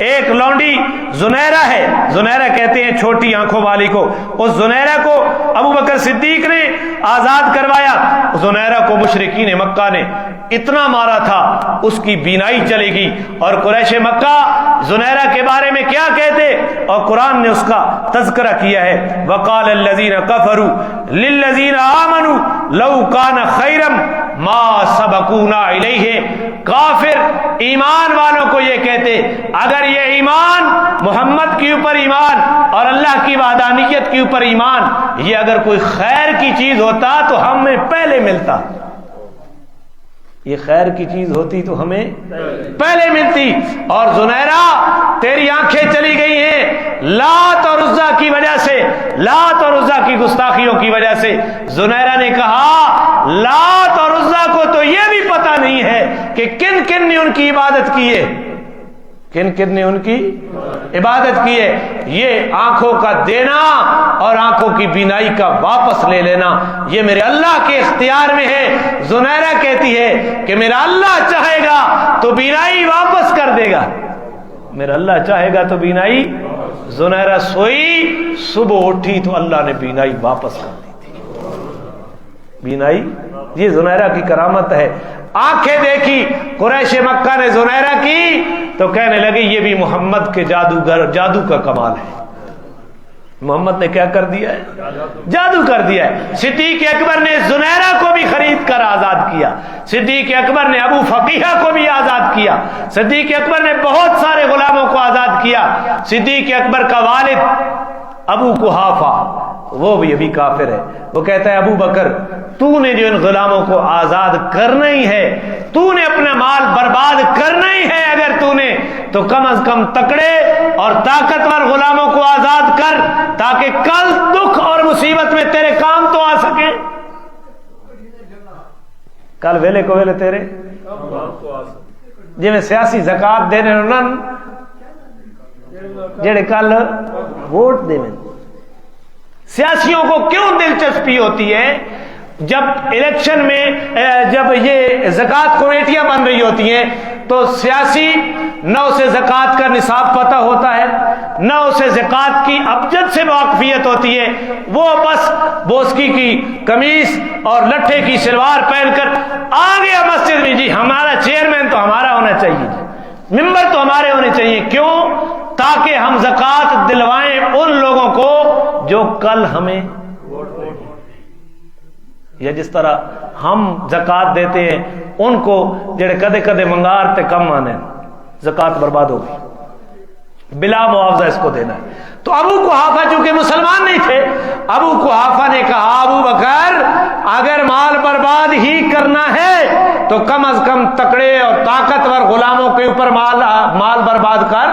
ایک لونڈی زنیرہ ہے، زنیرہ کہتے ہیں چھوٹی آنکھوں والی کو، اس زنیرہ کو ابو بکر صدیق نے آزاد کروایا۔ زنیرہ کو مشرکین مکہ نے اتنا مارا تھا اس کی بینائی چلے گی، اور قریش مکہ زنیرہ کے بارے میں کیا کہتے، اور قرآن نے اس کا تذکرہ کیا ہے، وقال الذین کفروا للذین آمنوا لو کان خیرا ما سبقونا الیہ، کافر ایمان والوں کو یہ کہتے اگر یہ ایمان محمد کے اوپر ایمان اور اللہ کی وحدانیت کے اوپر ایمان یہ اگر کوئی خیر کی چیز ہوتا تو ہمیں پہلے ملتا، یہ خیر کی چیز ہوتی تو ہمیں پہلے ملتی۔ اور زنیرہ تیری آنکھیں چلی لات اور عزا کی وجہ سے، لات اور عزا کی گستاخیوں کی وجہ سے زنیرہ نے کہا لات اور عزا کو تو یہ بھی پتہ نہیں ہے کہ کن کن نے ان کی عبادت کی ہے، کن کن نے ان کی عبادت کی ہے۔ یہ آنکھوں کا دینا اور آنکھوں کی بینائی کا واپس لے لینا یہ میرے اللہ کے اختیار میں ہے۔ زنیرہ کہتی ہے کہ میرا اللہ چاہے گا تو بینائی واپس کر دے گا، میرا اللہ چاہے گا تو بینائی۔ زنیرہ سوئی، صبح اٹھی تو اللہ نے بینائی واپس کر دی تھی، بینائی۔ یہ زنیرہ کی کرامت ہے۔ آنکھیں دیکھی قریش مکہ نے زنیرہ کی تو کہنے لگے یہ بھی محمد کے جادو کا کمال ہے۔ محمد نے کیا کر دیا ہے؟ جادو کر دیا ہے۔ صدیق اکبر نے زنیرہ کو بھی خرید کر آزاد کیا، صدیق اکبر نے ابو فقیہ کو بھی آزاد کیا، صدیق اکبر نے بہت سارے غلاموں کو آزاد کیا۔ صدیق اکبر کا والد ابو قحافہ وہ بھی ابھی کافر ہے، وہ کہتا ہے ابو بکر تو نے جو ان غلاموں کو آزاد کرنا ہی ہے، تو نے اپنا مال برباد کرنا ہی ہے، اگر تو نے تو کم از کم تکڑے اور طاقتور غلاموں کو آزاد کر تاکہ کل دکھ اور مصیبت میں تیرے کام تو آ سکے، کل ویلے کو ویلے تیرے جی میں سیاسی زکات دینے انہوں جڑے کل ووٹ دے۔ سیاسیوں کو کیوں دلچسپی ہوتی ہے جب الیکشن میں جب یہ زکات کمیٹیاں بن رہی ہوتی ہیں تو سیاسی نہ اسے زکات کا نصاب پتہ ہوتا ہے، نہ اسے زکات کی ابجد سے واقفیت ہوتی ہے، وہ بس بوسکی کی قمیص اور لٹھے کی شلوار پہن کر آ گیا مسجد میں، جی ہمارا چیئرمین تو ہمارا ہونا چاہیے، جی ممبر تو ہمارے ہونے چاہیے۔ کیوں؟ تاکہ ہم زکات دلوائیں ان لوگوں کو جو کل ہمیں، یا جس طرح ہم زکات دیتے ہیں ان کو جڑے کدے کدے منگار تے کم آنے، زکات برباد ہوگی، بلا معاوضہ اس کو دینا ہے۔ تو ابو قحافہ چونکہ مسلمان نہیں تھے، ابو قحافہ نے کہا ابو بکر اگر مال برباد ہی کرنا ہے تو کم از کم تکڑے اور طاقتور غلاموں کے اوپر مال برباد کر،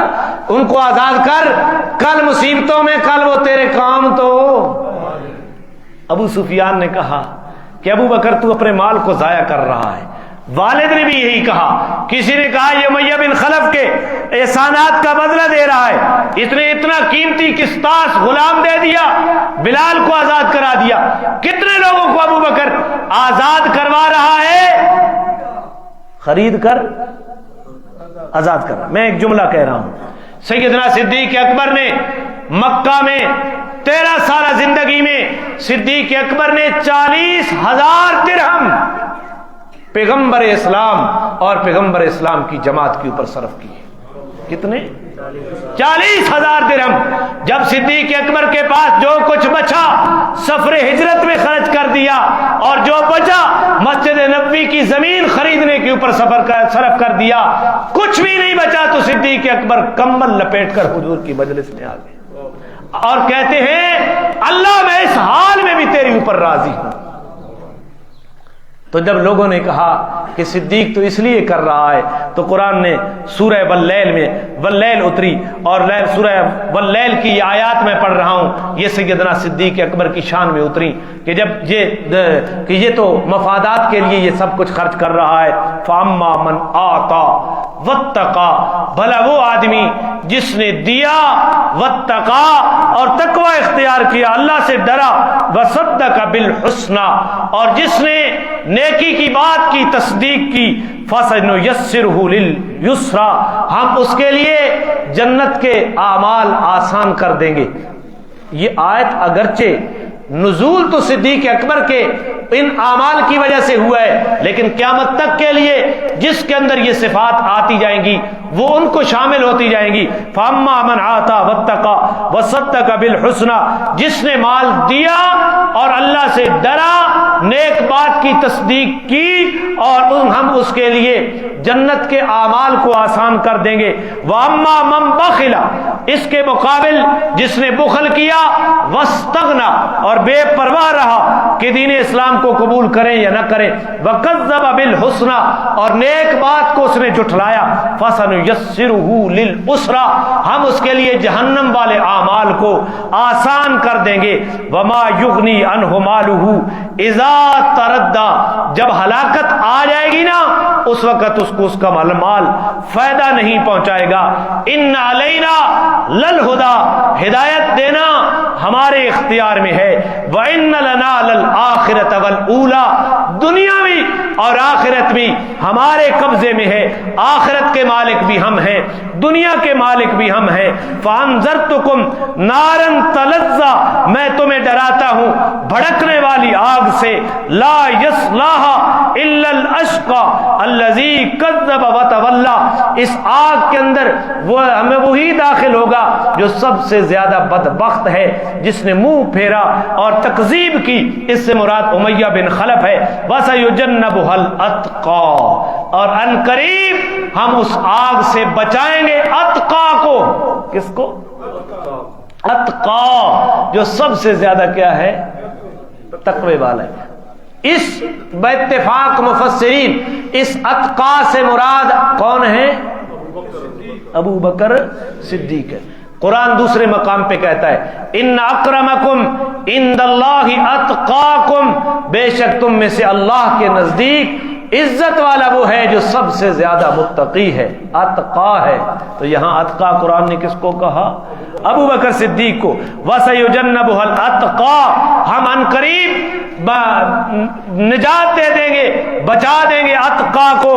ان کو آزاد کر، کل مصیبتوں میں کل وہ تیرے کام تو۔ ابو سفیان نے کہا کہ ابو بکر تو اپنے مال کو ضائع کر رہا ہے، والد نے بھی یہی کہا، کسی نے کہا یہ امیہ بن خلف کے احسانات کا بدلہ دے رہا ہے، اس نے اتنا قیمتی قسطاس غلام دے دیا، بلال کو آزاد کرا دیا، کتنے لوگوں کو ابو بکر آزاد کروا رہا ہے، خرید کر آزاد کر رہا۔ میں ایک جملہ کہہ رہا ہوں، سیدنا صدیق اکبر نے مکہ میں 13 سالہ زندگی میں صدیق اکبر نے 40,000 درہم پیغمبر اسلام اور پیغمبر اسلام کی جماعت کے اوپر صرف کیے۔ کتنے؟ 40,000 درہم۔ جب صدیق اکبر کے پاس جو کچھ بچا سفر ہجرت میں خرچ کر دیا، اور جو بچا مسجد نبوی کی زمین خریدنے کے اوپر صرف کر دیا، کچھ بھی نہیں بچا تو صدیق اکبر کمبل لپیٹ کر حضور کی مجلس میں آ گئے اور کہتے ہیں اللہ میں اس حال میں بھی تیرے اوپر راضی ہوں۔ تو جب لوگوں نے کہا کہ صدیق تو اس لیے کر رہا ہے تو قرآن نے سورہ واللیل میں واللیل اتری، اور سورہ واللیل کی آیات میں پڑھ رہا ہوں، یہ سیدنا صدیق اکبر کی شان میں اتری کہ جب یہ تو مفادات کے لیے یہ سب کچھ خرچ کر رہا ہے۔ فاما من آتا واتقا، بھلا وہ آدمی جس نے دیا واتقا اور تقوی اختیار کیا، اللہ سے ڈرا، وصدق بالحسنى اور جس نے نیکی کی بات کی تصدیق کی، فَسَنُيَسِّرُهُ لِلْيُسْرَى ہم اس کے لیے جنت کے اعمال آسان کر دیں گے۔ یہ آیت اگرچہ نزول تو صدیق اکبر کے ان اعمال کی وجہ سے ہوا ہے، لیکن قیامت تک کے لیے جس کے اندر یہ صفات آتی جائیں گی وہ ان کو شامل ہوتی جائیں گی۔ فَأَمَّا مَنْ آتَى وَاتَّقَى وَصَدَّقَ بِالْحُسْنَى جس نے مال دیا اور اللہ سے ڈرا، نیک بات کی تصدیق کی، اور ہم اس کے لیے جنت کے اعمال کو آسان کر دیں گے۔ وَأَمَّا مَنْ بَخِلَ اس کے مقابل جس نے بخل کیا، وَاسْتَغْنَى اور بے پرواہ رہا کہ دین اسلام کو قبول کریں یا نہ کریں، وَكَذَّبَ بِالْحُسْنَى اور نیک بات کو اس نے جھٹلایا، فَسَنُيَسِّرُهُ فَنُيَسِّرُهُ لِلْعُسْرَىٰ، ہم اس کے لیے جہنم والے اعمال کو آسان کر دیں گے. وَمَا يُغْنِي عَنْهُ مَالُهُ اِذَا تَرَدَّىٰ، جب ہلاکت آ جائے گی نا اس وقت اس کو اس کا مال فائدہ نہیں پہنچائے گا. اِنَّ عَلَيْنَا لَلْهُدَىٰ، ہدایت دینا ہمارے اختیار میں ہے. وَإِنَّ لَنَا لَلْآخِرَةَ وَالْأُولَىٰ، دنیا بھی اور آخرت بھی ہمارے قبضے میں ہے. آخرت کے مالک بھی ہم ہیں، دنیا کے مالک بھی ہم ہیں. فَأَنذَرْتُكُمْ نَارًا تَلَظَّىٰ، میں تمہیں ڈراتا ہوں بھڑکنے والی آگ سے. لَا يَصْلَاهَا إِلَّا الْأَشْقَىٰ الَّذِي كَذَّبَ وَتَوَلَّىٰ، اس آگ کے اندر ہمیں وہی داخل ہوگا جو سب سے زیادہ بدبخت ہے، جس نے منہ پھیرا اور تکذیب کی. اس سے مراد امیہ بن خلف ہے. وَسَيُجَنَّبُهَا الْأَتْقَىٰ، اور ان قریب ہم اس آگ سے بچائیں گے اتقا کو. کس کو؟ اتقا، جو سب سے زیادہ کیا ہے؟ تقوی والا ہے. اس باتفاق مفسرین اس اتقا سے مراد کون ہے؟ ابو بکر صدیق ہے. قرآن دوسرے مقام پہ کہتا ہے ان اکرمکم عند اللہ اتقاکم، بے شک تم میں سے اللہ کے نزدیک عزت والا وہ ہے جو سب سے زیادہ متقی ہے، اتقا ہے. تو یہاں اتقا قرآن نے کس کو کہا؟ ابو بکر صدیق کو. وَسَيُجَنَّبُهَا الْأَتْقَىٰ، ہم عنقریب نجات دے دیں گے، بچا دیں گے اتقا کو.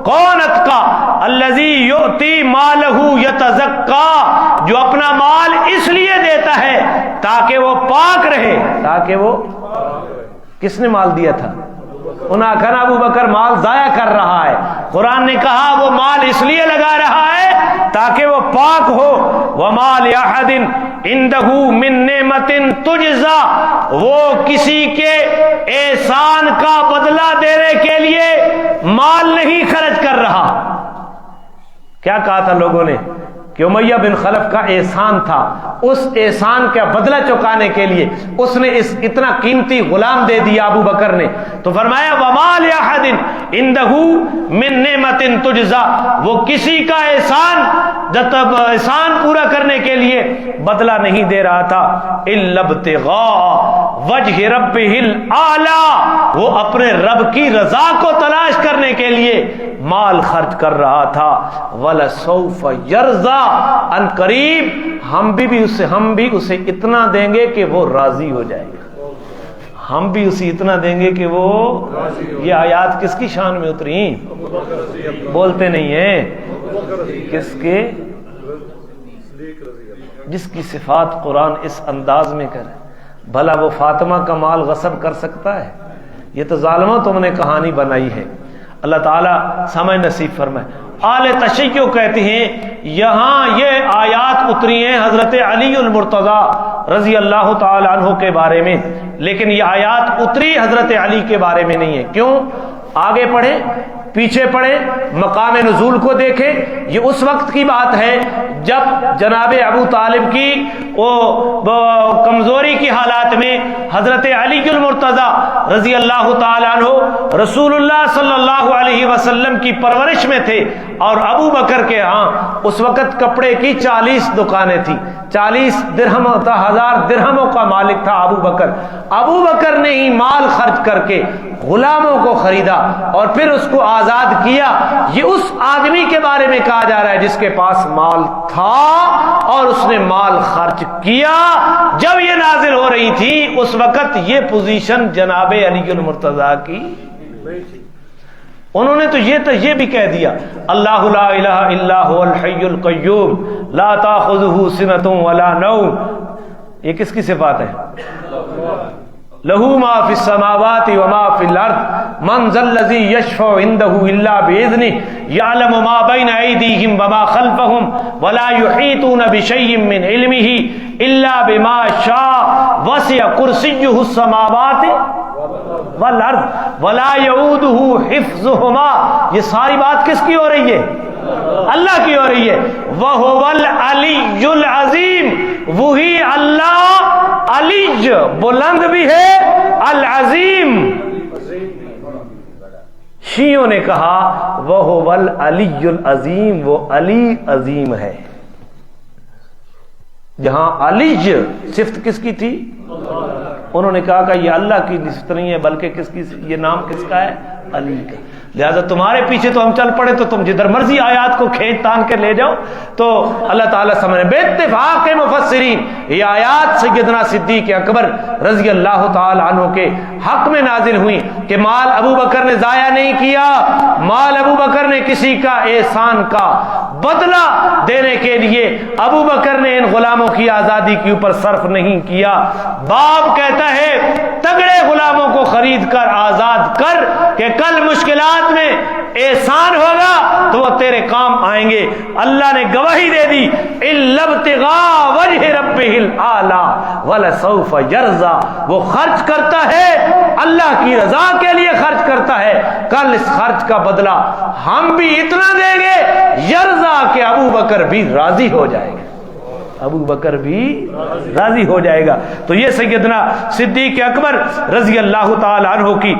کون اتقا؟ الذی یؤتی مالہ یتزکا، جو اپنا مال اس لیے دیتا ہے تاکہ وہ پاک رہے. تاکہ وہ کس نے مال دیا تھا؟ انہاں کہا ابو بکر مال ضائع کر رہا ہے. قرآن نے کہا وہ مال اس لیے لگا رہا ہے تاکہ وہ پاک ہو. وَمَا لِأَحَدٍ عِندَهُ مِن نِعْمَةٍ تُجْزَىٰ، وہ کسی کے احسان کا بدلہ دینے کے لیے مال نہیں خرچ کر رہا. کیا کہا تھا لوگوں نے کہ امیہ بن خلف کا احسان تھا، اس احسان کا بدلہ چکانے کے لیے اس نے اتنا قیمتی غلام دے دیا ابو بکر نے. تو فرمایا وَمَا لِأَحَدٍ عِندَهُ مِن نِعْمَةٍ تُجْزَىٰ، وہ کسی کا احسان پورا کرنے کے لیے بدلہ نہیں دے رہا تھا. إِلَّا ابْتِغَاءَ وَجْهِ رَبِّهِ الْأَعْلَىٰ، وہ اپنے رب کی رضا کو تلاش کرنے کے لیے مال خرچ کر رہا تھا. وَلَسَوْفَ يَرْضَىٰ، ان قریب ہم بھی اسے اتنا دیں گے کہ وہ راضی ہو جائے گا. ہم بھی اسے اتنا دیں گے کہ وہ، یہ آیات کس کی شان میں اتری؟ بولتے نہیں ہیں. کس کے؟ جس کی صفات قرآن اس انداز میں کرے. بھلا وہ فاطمہ کا مال غصب کر سکتا ہے؟ یہ تو ظالموں تم نے کہانی بنائی ہے. اللہ تعالیٰ سمجھ نصیب فرمائے. آل تشیع کہتے ہیں یہاں یہ آیات اتری ہیں حضرت علی المرتضیٰ رضی اللہ تعالی عنہ کے بارے میں، لیکن یہ آیات اتری حضرت علی کے بارے میں نہیں ہے. کیوں؟ آگے پڑھیں، پیچھے پڑھیں، مقام نزول کو دیکھیں. یہ اس وقت کی بات ہے جب جناب ابو طالب کی وہ کمزوری کی حالات میں حضرت علی المرتضیٰ رضی اللہ تعالی عنہ رسول اللہ صلی اللہ علیہ وسلم کی پرورش میں تھے. اور ابو بکر کے ہاں اس وقت کپڑے کی 40 دکانیں تھیں. 40 درہم ہوتا، 1000 درہموں کا مالک تھا ابو بکر. ابو بکر نے ہی مال خرچ کر کے غلاموں کو خریدا اور پھر اس کو آزاد کیا. یہ اس آدمی کے بارے میں کہا جا رہا ہے جس کے پاس مال تھا اور اس نے مال خرچ کیا. جب یہ نازل ہو رہی تھی اس وقت یہ پوزیشن جناب علی المرتضیٰ کی نہیں تھی. انہوں نے تو یہ بھی کہہ دیا اللہ لا الہ الا هو الحی القیوم لا تاخذہ سنۃ ولا نوم. یہ کس کی صفات ہے؟ لہو ما فی السماوات وما فی الارض من ذا الذی یشفع عنده الا باذنہ یعلم ما بین ایدیہم وما خلفہم ولا یحیطون بشیء من علمہ الا بما شاء وسع کرسیہ السماوات والارض ولا یعودہ حفظہما. یہ ساری بات کس کی ہو رہی ہے؟ اللہ کی ہو رہی ہے. وَهُوَ الْعَلِيُّ الْعَظِيمُ، وہی اللہ علی بلند بھی ہے، العظیم شیعوں نے کہا وَهُوَ الْعَلِيُّ الْعَظِيمُ، وہ علی عظیم ہے. جہاں علی صفت کس کی تھی؟ انہوں نے کہا کہ یہ اللہ کی صفت نہیں ہے بلکہ کس کی، یہ نام کس کا ہے؟ علی کا. لہذا تمہارے پیچھے تو ہم چل پڑے تو تم جدھر مرضی آیات کو کھینچ تان کے لے جاؤ. تو اللہ تعالیٰ سمجھے بے اتفاق مفسرین یہ آیات سیدنا صدیق اکبر رضی اللہ تعالی عنہ کے حق میں نازل ہوئی کہ مال ابو بکر نے ضائع نہیں کیا، مال ابو بکر نے کسی کا احسان کا بدلہ دینے کے لیے ابو بکر نے ان غلاموں کی آزادی کے اوپر صرف نہیں کیا. باپ کہتا ہے تگڑے غلاموں کو خرید کر آزاد کر کہ کل مشکلات میں احسان ہوگا تو وہ تیرے کام آئیں گے. اللہ نے گواہی دے دی اِلَّا ابْتِغَاءَ وَجْهِ رَبِّهِ الْأَعْلَىٰ وَلَسَوْفَ يَرْضَىٰ. وہ خرچ کرتا ہے اللہ کی رضا کے لیے خرچ کرتا ہے، کل اس خرچ کا بدلہ ہم بھی اتنا دیں گے یرضا کہ ابو بکر بھی راضی ہو جائے گا، ابو بکر بھی راضی ہو جائے گا. تو یہ سیدنا صدیق اکبر رضی اللہ تعالی عنہ کی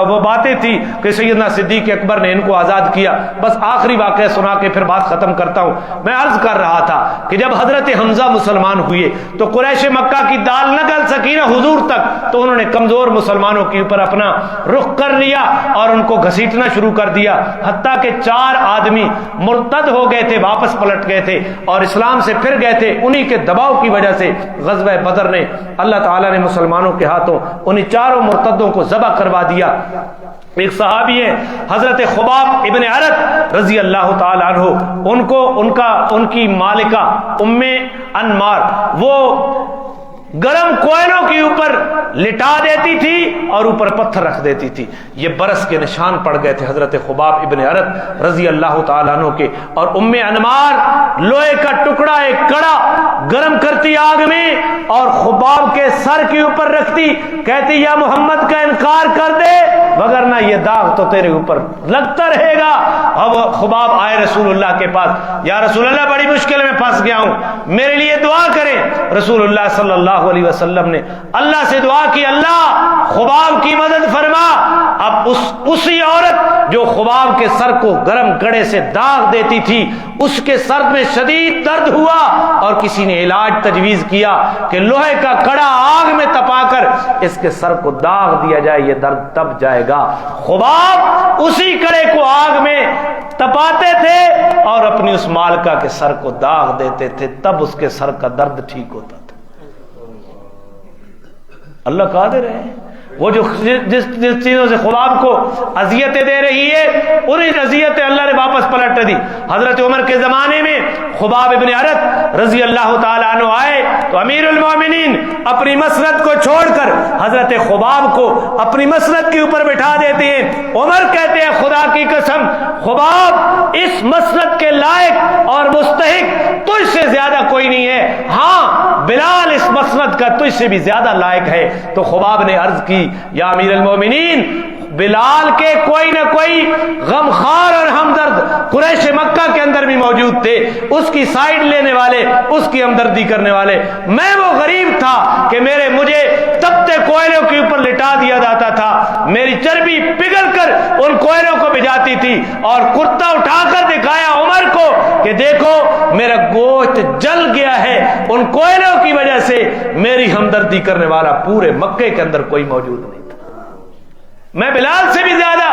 وہ باتیں تھی کہ سیدنا صدیق اکبر نے ان کو آزاد کیا. بس آخری واقعہ سنا کے پھر بات ختم کرتا ہوں. میں عرض کر رہا تھا کہ جب حضرت حمزہ مسلمان ہوئے تو قریش مکہ کی دال نہ گل سکی نا حضور تک، تو انہوں نے کمزور مسلمانوں کے اوپر اپنا رخ کر لیا اور ان کو گھسیٹنا شروع کر دیا، حتیٰ کہ 4 آدمی مرتد ہو گئے تھے، واپس پلٹ گئے تھے اور اسلام سے پھر گئے تھے. انہی کے دباؤ کی وجہ سے غزوہ بدر نے اللہ تعالیٰ نے مسلمانوں کے ہاتھوں انہی 4 مرتدوں کو ذبح کروا دیا. ایک صحابی ہیں حضرت خباب ابن عرط رضی اللہ تعالی عنہ، ان کی مالکہ ام انمار وہ گرم کوئلوں کے اوپر لٹا دیتی تھی اور اوپر پتھر رکھ دیتی تھی. یہ برس کے نشان پڑ گئے تھے حضرت خباب ابن عرط رضی اللہ تعالیٰ عنہ کے. اور ام انمار لوہے کا ٹکڑا ایک کڑا گرم کرتی آگ میں اور خباب کے سر کے اوپر رکھتی، کہتی یا محمد کا انکار کر دے وگرنہ یہ داغ تو تیرے اوپر لگتا رہے گا. اب خباب آئے رسول اللہ کے پاس، یا رسول اللہ بڑی مشکل میں پھنس گیا ہوں، میرے لیے دعا کریں. رسول اللہ صلی اللہ علیہ وسلم نے اللہ سے دعا کی اللہ خباب کی مدد فرما. اب اسی عورت جو خباب کے سر کو گرم کڑے سے داغ دیتی تھی اس کے سر میں شدید درد ہوا اور کسی نے علاج تجویز کیا کہ لوہے کا کڑا آگ میں تپا کر اس کے سر کو داغ دیا جائے، یہ درد تب جائے گا. خباب اسی کڑے کو آگ میں تپاتے تھے اور اپنی اس مالکہ کے سر کو داغ دیتے تھے، تب اس کے سر کا درد ٹھیک ہوتا تھا. اللہ قادر ہے. وہ جو جس چیزوں سے خباب کو اذیتیں دے رہی ہے انہیں اذیتیں اللہ نے واپس پلٹ دی. حضرت عمر کے زمانے میں خباب ابن عرط رضی اللہ تعالی عنہ آئے تو امیر المومنین اپنی مسند کو چھوڑ کر حضرت خباب کو اپنی مسند کے اوپر بٹھا دیتے ہیں. عمر کہتے ہیں خدا کی قسم خباب اس مسند کے لائق اور مستحق تجھ سے زیادہ کوئی نہیں ہے، ہاں بلال اس مسند کا تجھ سے بھی زیادہ لائق ہے. تو خباب نے عرض کی یا امیر المومنین بلال کے کوئی نہ کوئی غمخوار اور ہمدرد قریش مکہ کے اندر بھی موجود تھے، اس کی سائیڈ لینے والے، اس کی ہمدردی کرنے والے. میں وہ غریب تھا کہ مجھے تپتے کوئلوں کے اوپر لٹا دیا جاتا تھا، میری چربی پگھل کر ان کوئلوں کو بھجاتی تھی اور کرتا اٹھا کر دکھایا عمر کو کہ دیکھو میرا گوشت جل گیا ہے، ان کوئلوں کی وجہ سے میری ہمدردی کرنے والا پورے مکے کے اندر کوئی موجود نہیں. میں بلال سے بھی زیادہ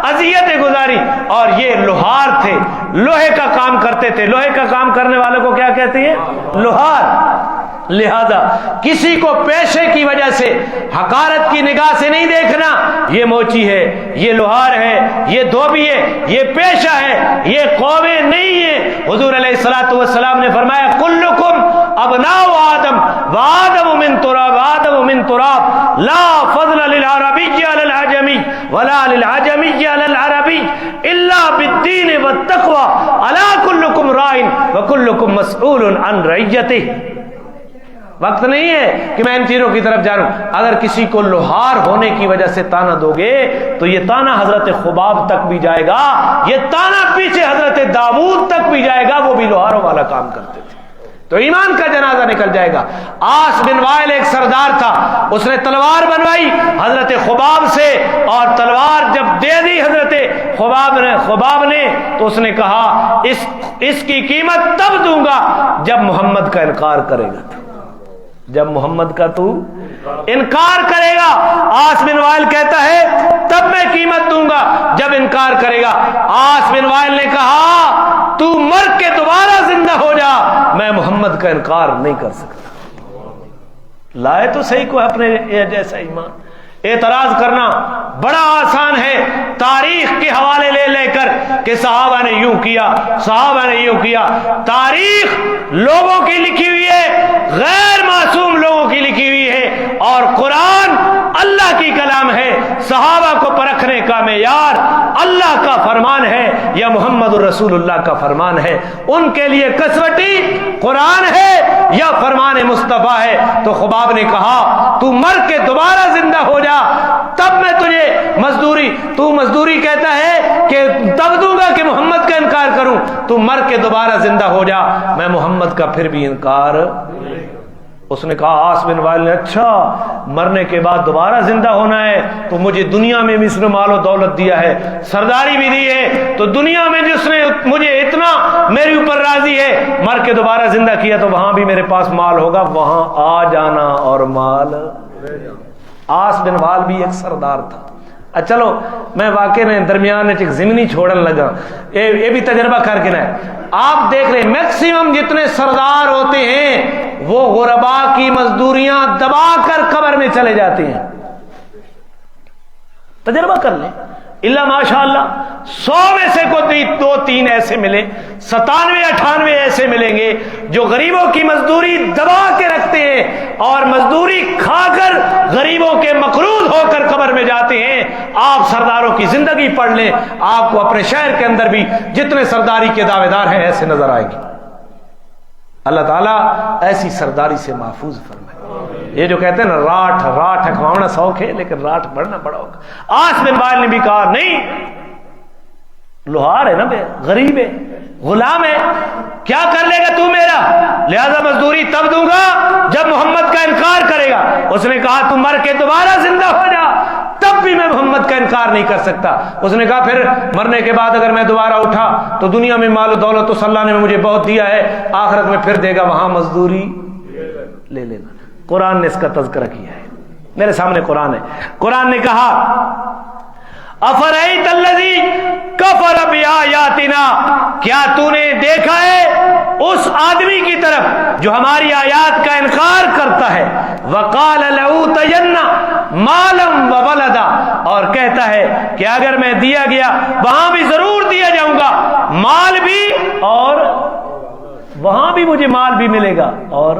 اذیتیں گزاری. اور یہ لوہار تھے، لوہے کا کام کرتے تھے. لوہے کا کام کرنے والوں کو کیا کہتے ہیں؟ لوہار. لہذا کسی کو پیشے کی وجہ سے حقارت کی نگاہ سے نہیں دیکھنا، یہ موچی ہے، یہ لوہار ہے، یہ دھوبی ہے، یہ پیشہ ہے، یہ قومیں نہیں ہیں. حضور علیہ الصلوۃ والسلام نے فرمایا کلکم ابناء آدم وآدم من تراب آدم من تراب لا فضل للعربی علی العجمی ولا للعجمی علی العربی الا بالدین والتقوى الا کلکم راع وکلکم مسئول عن رعیتہ. وقت نہیں ہے کہ میں ان تینوں کی طرف جانوں. اگر کسی کو لوہار ہونے کی وجہ سے تانا دو گے تو یہ تانا حضرت خباب تک بھی جائے گا، یہ تانا پیچھے حضرت داؤد تک بھی جائے گا، وہ بھی لوہاروں والا کام کرتے تھے. تو ایمان کا جنازہ نکل جائے گا۔ آس بن وائل ایک سردار تھا، اس نے تلوار بنوائی حضرت خباب سے، اور تلوار جب دے دی حضرت خباب نے تو اس نے کہا اس کی قیمت تب دوں گا جب محمد کا انکار کرے گا، جب محمد کا تو انکار کرے گا۔ آس بن وائل کہتا ہے تب میں قیمت دوں گا جب انکار کرے گا۔ آس بن وائل نے کہا تو مر کے دوبارہ زندہ ہو جا، میں محمد کا انکار نہیں کر سکتا۔ لائے تو صحیح کو اپنے جیسا ایمان۔ اعتراض کرنا بڑا آسان ہے، تاریخ کے حوالے لے لے کر کہ صحابہ نے یوں کیا، صحابہ نے یوں کیا۔ تاریخ لوگوں کی لکھی ہوئی ہے، غیر معصوم لوگوں کی لکھی ہوئی ہے، اور قرآن اللہ کی کلام ہے۔ صحابہ کو پرکھنے کا معیار اللہ کا فرمان ہے یا محمد الرسول اللہ کا فرمان ہے، ان کے لیے کسوٹی قرآن ہے یا فرمان مصطفیٰ ہے۔ تو خباب نے کہا تو مر کے دوبارہ زندہ ہو جا، تب میں تجھے مزدوری کہتا ہے کہ تب دوں گا کہ محمد کا انکار کروں، تو مر کے دوبارہ زندہ ہو جا، میں محمد کا پھر بھی انکار۔ اس نے کہا آس بن وائل نے اچھا مرنے کے بعد دوبارہ زندہ ہونا ہے تو مجھے دنیا میں بھی اس نے مال و دولت دیا ہے، سرداری بھی دی ہے، تو دنیا میں جس نے مجھے اتنا میرے اوپر راضی ہے، مر کے دوبارہ زندہ کیا تو وہاں بھی میرے پاس مال ہوگا، وہاں آ جانا اور مال۔ آس بن وائل بھی ایک سردار تھا۔ چلو میں واقعی نے درمیان میں ایک ضمنی چھوڑن لگا، یہ بھی تجربہ کر کے نا آپ دیکھ لیں، میکسیمم جتنے سردار ہوتے ہیں وہ غربا کی مزدوریاں دبا کر قبر میں چلے جاتے ہیں۔ تجربہ کر لیں، اللہ ماشاء اللہ 100 میں سے کوئی 2-3 ایسے ملے، 97-98 ایسے ملیں گے جو غریبوں کی مزدوری دبا کے رکھتے ہیں اور مزدوری کھا کر غریبوں کے مقروض ہو کر قبر میں جاتے ہیں۔ آپ سرداروں کی زندگی پڑھ لیں، آپ کو اپنے شہر کے اندر بھی جتنے سرداری کے دعوے دار ہیں ایسے نظر آئیں گے۔ اللہ تعالیٰ ایسی سرداری سے محفوظ فرمائے۔ یہ جو کہتے ہیں نا راٹھ کھوانا سوکھ ہے لیکن راٹھ بڑھنا بڑا ہوگا۔ آس بن وائل نے بھی کہا نہیں، لوہار ہے نا بے، غریب ہے، غلام ہے، کیا کر لے گا تو میرا، لہذا مزدوری تب دوں گا جب محمد کا انکار کرے گا۔ اس نے کہا تم مر کے دوبارہ زندہ ہو جا، تب بھی میں محمد کا انکار نہیں کر سکتا۔ اس نے کہا پھر مرنے کے بعد اگر میں دوبارہ اٹھا تو دنیا میں مال و دولت تو اللہ نے مجھے بہت دیا ہے، آخرت میں پھر دے گا، وہاں مزدوری لے لینا۔ قرآن نے اس کا تذکرہ کیا ہے، میرے سامنے قرآن ہے۔ قرآن نے کہا افرأیت الذی کفر بآیاتنا، کیا تو نے دیکھا ہے اس آدمی کی طرف جو ہماری آیات کا انکار کرتا ہے، وقال لأوتین مالا وولدا، اور کہتا ہے کہ اگر میں دیا گیا وہاں بھی ضرور دیا جاؤں گا، مال بھی، اور وہاں بھی مجھے مال بھی ملے گا۔ اور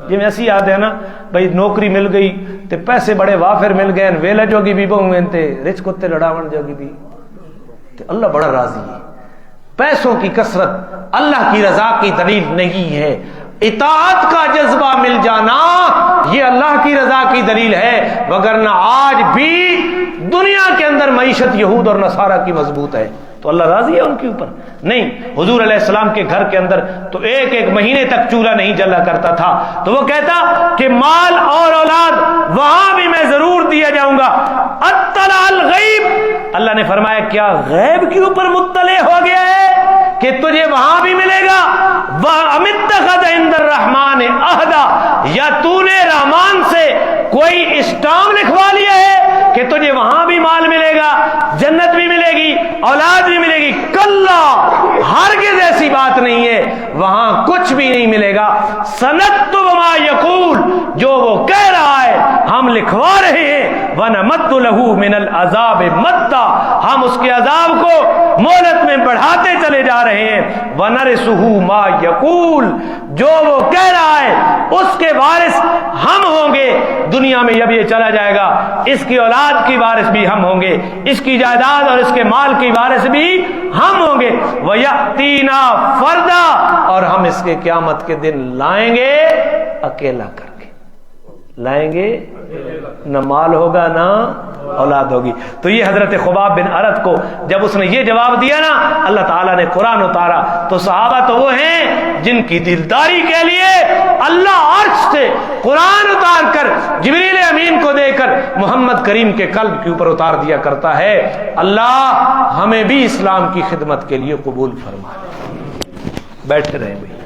جی ایسی یاد ہے نا بھائی، نوکری مل گئی تے پیسے بڑے وافر مل گئے، ویلے جوگی بھی بہوں تے رچ کتے لڑاون جوگی بھی، تے اللہ بڑا راضی ہے۔ پیسوں کی کثرت اللہ کی رضا کی دلیل نہیں ہے، اطاعت کا جذبہ مل جانا یہ اللہ کی رضا کی دلیل ہے، وگرنہ آج بھی دنیا کے اندر معیشت یہود اور نصارہ کی مضبوط ہے، تو اللہ راضی ہے ان کے اوپر؟ نہیں۔ حضور علیہ السلام کے گھر کے اندر تو ایک مہینے تک چولہا نہیں جلا کرتا تھا، تو وہ کہتا کہ مال اور اولاد وہاں بھی میں ضرور دیا جاؤں گا۔ اطلع الغیب، اللہ نے فرمایا کیا غیب کے اوپر مطلع ہو گیا ہے کہ تجھے وہاں بھی ملے گا؟ وَأَمِ اتَّخَذَ عِندَ الرَّحْمَٰنِ عَہْدًا، یا تو نے رحمان سے کوئی اسٹام لکھوا لیا ہے کہ تجھے وہاں بھی مال ملے گا، جنت بھی ملے گی، اولاد بھی ملے گی؟ کلا، ہرگز ایسی بات نہیں ہے، وہاں کچھ بھی نہیں ملے گا۔ سنکتب ما یقول، جو وہ کہہ رہا ہے ہم لکھوا رہے ہیں، ونمد له من العذاب مدا، ہم اس کے عذاب کو مہلت میں بڑھاتے چلے جا رہے ہیں۔ ونرثه ما یقول، جو وہ کہہ رہا ہے اس کے وارث ہم ہوں گے۔ دنیا میں جب یہ چلا جائے گا اس کی اولاد کی وارث بھی ہم ہوں گے، اس کی جائیداد اور اس کے مال کی وارث بھی ہم ہوں گے۔ وَيَأْتِينَا فَرْدًا، اور ہم اس کے قیامت کے دن لائیں گے اکیلا کر کے، لائیں گے، نہ مال ہوگا نہ اولاد ہوگی۔ تو یہ حضرت خباب بن ارت کو جب اس نے یہ جواب دیا نا، اللہ تعالیٰ نے قرآن اتارا، تو صحابہ تو وہ ہیں جن کی دلداری کے لیے اللہ عرش سے قرآن اتار کر جبریل امین کو دے کر محمد کریم کے قلب کے اوپر اتار دیا کرتا ہے۔ اللہ ہمیں بھی اسلام کی خدمت کے لیے قبول فرما۔ بیٹھے رہیں بھائی۔